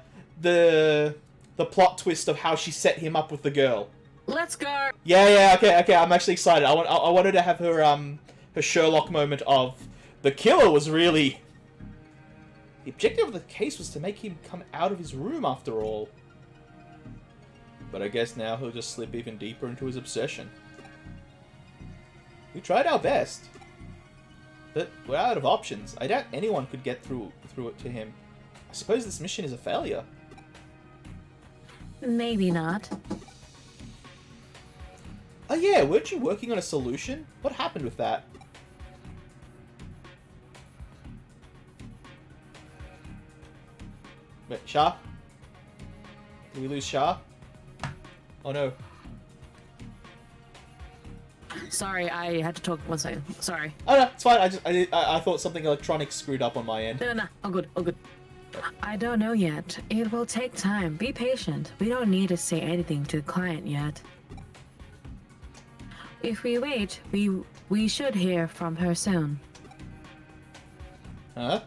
plot twist of how she set him up with the girl. Let's go. Yeah, okay. I'm actually excited. I wanted to have her Sherlock moment of the killer was really... The objective of the case was to make him come out of his room after all. But I guess now he'll just slip even deeper into his obsession. We tried our best. But we're out of options. I doubt anyone could get through it to him. I suppose this mission is a failure. Maybe not. Oh yeah, weren't you working on a solution? What happened with that? Wait, Shah? Did we lose Shah? Oh no. Sorry, I had to talk 1 second. Sorry. Oh no, it's fine. I thought something electronic screwed up on my end. No, all good, all good. I don't know yet. It will take time. Be patient. We don't need to say anything to the client yet. If we wait, we should hear from her soon. Huh?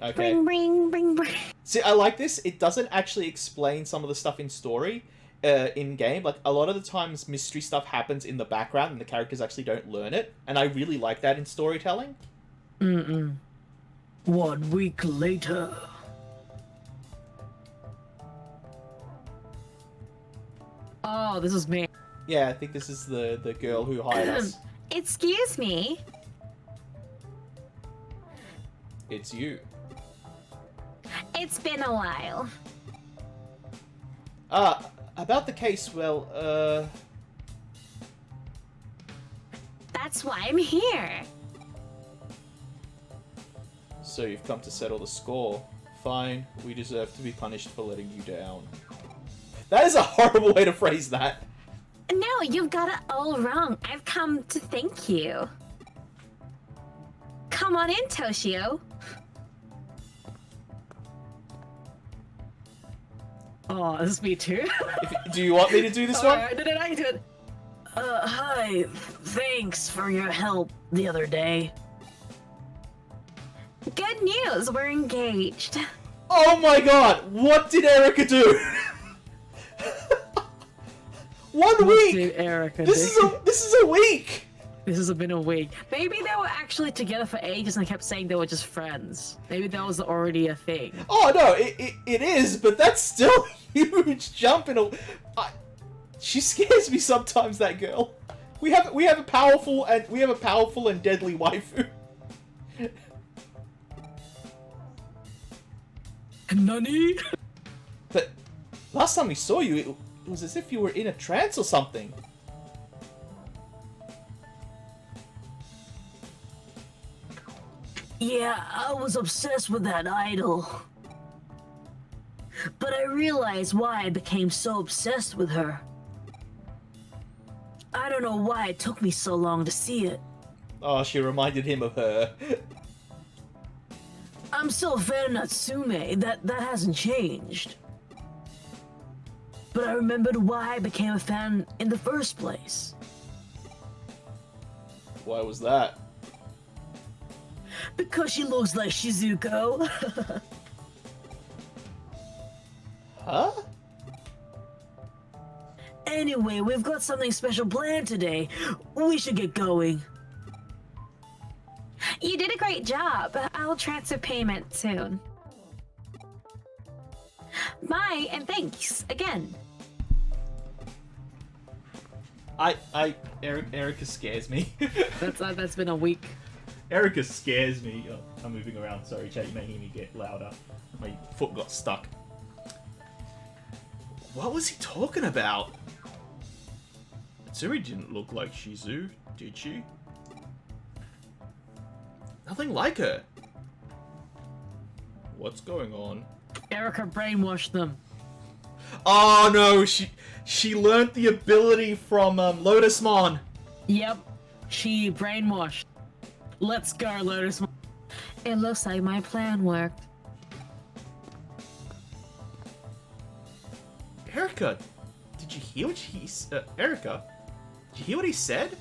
Okay. Bring. See, I like this. It doesn't actually explain some of the stuff in story, in game. Like, a lot of the times mystery stuff happens in the background and the characters actually don't learn it. And I really like that in storytelling. 1 week later. Oh, this is me. Yeah, I think this is the girl who hired us. Excuse me. It's you. It's been a while. About the case, well, That's why I'm here. So you've come to settle the score. Fine, we deserve to be punished for letting you down. That is a horrible way to phrase that. No, you've got it all wrong. I've come to thank you. Come on in, Toshio. Oh, this is me too. Do you want me to do this one? No, I can do it. Hi. Thanks for your help the other day. Good news, we're engaged. Oh my god, what did Erica do? 1 week! Did Erica This is a week! This has been a week. Maybe they were actually together for ages and kept saying they were just friends. Maybe that was already a thing. Oh no, it is, but that's still a huge jump in a... she scares me sometimes, that girl. We have a powerful and deadly waifu. Nani? But last time we saw you, it was as if you were in a trance or something. Yeah, I was obsessed with that idol. But I realized why I became so obsessed with her. I don't know why it took me so long to see it. Oh, she reminded him of her. I'm still a fan of Natsume, that hasn't changed. But I remembered why I became a fan in the first place. Why was that? Because she looks like Shizuko. Huh? Anyway, we've got something special planned today. We should get going. You did a great job. I'll transfer payment soon. Bye, and thanks again. Erica scares me. That's been a week. Erica scares me. Oh, I'm moving around. Sorry, chat. You may hear me get louder. My foot got stuck. What was he talking about? Tsuri didn't look like Shizu, did she? Nothing like her. What's going on? Erica brainwashed them. Oh no, she learned the ability from Lotusmon. Yep, she brainwashed. Let's go, Lotusmon. It looks like my plan worked. Erica, did you hear what Erica, did you hear what he said?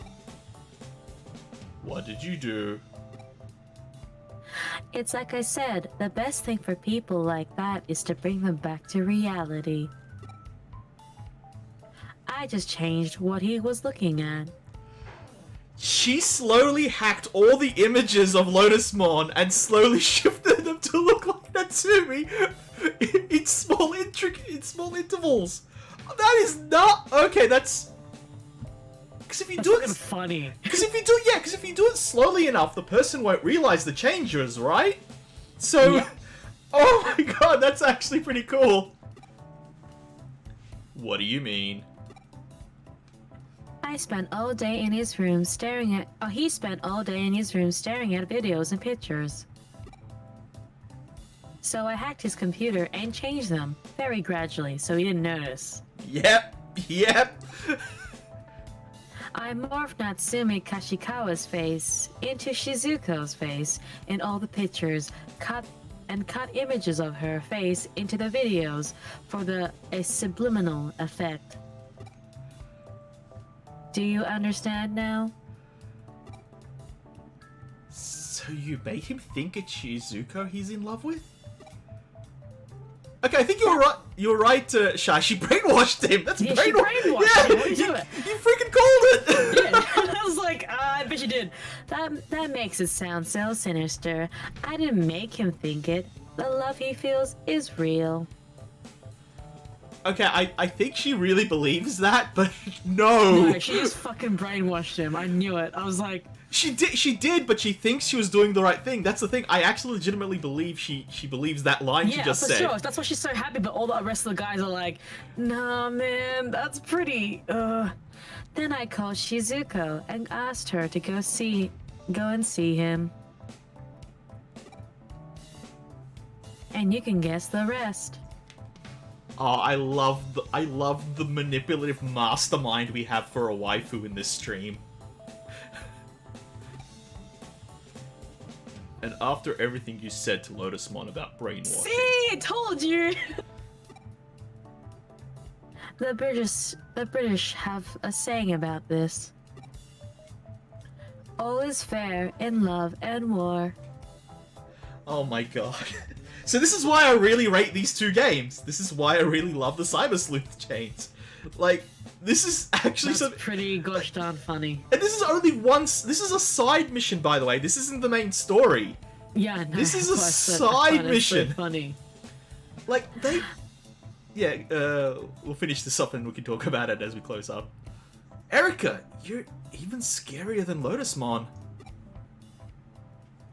What did you do? It's like I said, the best thing for people like that is to bring them back to reality. I just changed what he was looking at. She slowly hacked all the images of Lotusmon and slowly shifted them to look like Natsumi in small intervals. That is not okay. That's because if you do it funny. Because if you do it slowly enough, the person won't realize the changes, right? So, yeah. Oh my god, that's actually pretty cool. What do you mean? He spent all day in his room staring at videos and pictures. So I hacked his computer and changed them, very gradually, so he didn't notice. Yep. I morphed Natsumi Kashikawa's face into Shizuko's face in all the pictures, cut images of her face into the videos for a subliminal effect. Do you understand now? So you made him think it's Shizuko he's in love with? Okay, I think you're right. You're right, Sha. She brainwashed him. That's Yeah, brainwashed. she brainwashed him. What are you doing? You freaking called it. Yeah, I was like, I bet you did. That makes it sound so sinister. I didn't make him think it. The love he feels is real. Okay, I think she really believes that, but no. No, she just fucking brainwashed him. I knew it. I was like, She did, but she thinks she was doing the right thing. That's the thing. I actually legitimately believe she believes that line she yeah, just for said. sure. That's why she's so happy, but all the rest of the guys are like, nah, man, that's pretty, Then I called Shizuko and asked her to go and see him. And you can guess the rest. Oh, I love the manipulative mastermind we have for a waifu in this stream. And after everything you said to Lotusmon about brainwashing. see, I told you. The British have a saying about this. All is fair in love and war. Oh my god. So this is why I really rate these two games. This is why I really love the Cyber Sleuth chains. Like, this is actually That's pretty gosh darn funny. And this is only once. This is a side mission, by the way. This isn't the main story. Yeah, no, This is a of course, side it's so mission. funny. Like, they... Yeah, we'll finish this up and we can talk about it as we close up. Erica, you're even scarier than Lotusmon.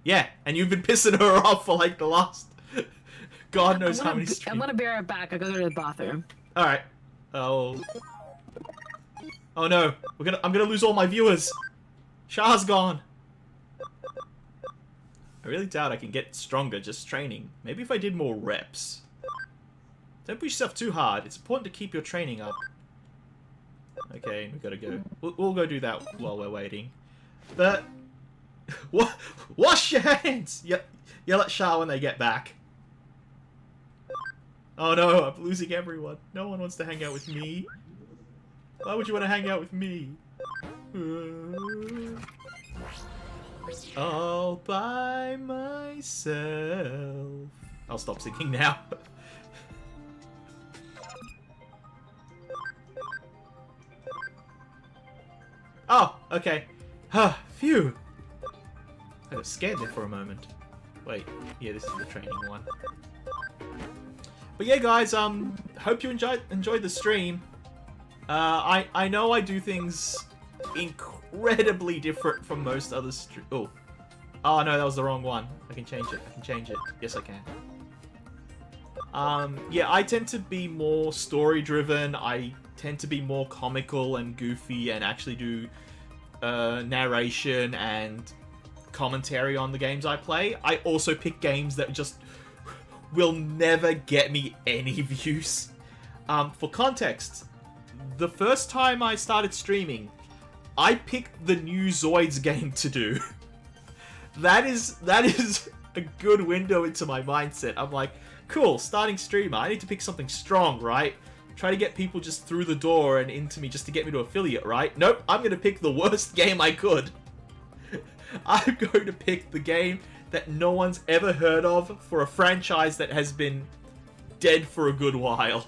Yeah, and you've been pissing her off for like the last... God knows how many streams. I'm gonna be right back. I gotta go to the bathroom. Alright. Oh no, I'm gonna lose all my viewers. Shah's gone. I really doubt I can get stronger just training. Maybe if I did more reps. Don't push yourself too hard. It's important to keep your training up. Okay, we gotta go. We'll go do that while we're waiting. But wash your hands. Yell at Shah when they get back. Oh no, I'm losing everyone. No one wants to hang out with me. Why would you want to hang out with me? All by myself. I'll stop singing now. Oh, okay. Huh, phew. I got scared there for a moment. Wait, yeah, this is the training one. But yeah, guys, hope you enjoyed the stream. I know I do things incredibly different from most other oh no, that was the wrong one. I can change it. Yes, I can. Yeah, I tend to be more story driven. I tend to be more comical and goofy and actually do narration and commentary on the games I play. I also pick games that just will never get me any views. For context, the first time I started streaming, I picked the new Zoids game to do. That is a good window into my mindset. I'm like, cool, starting streamer, I need to pick something strong, right? Try to get people just through the door and into me just to get me to affiliate, right? Nope, I'm going to pick the worst game I could. I'm going to pick the game that no one's ever heard of for a franchise that has been dead for a good while.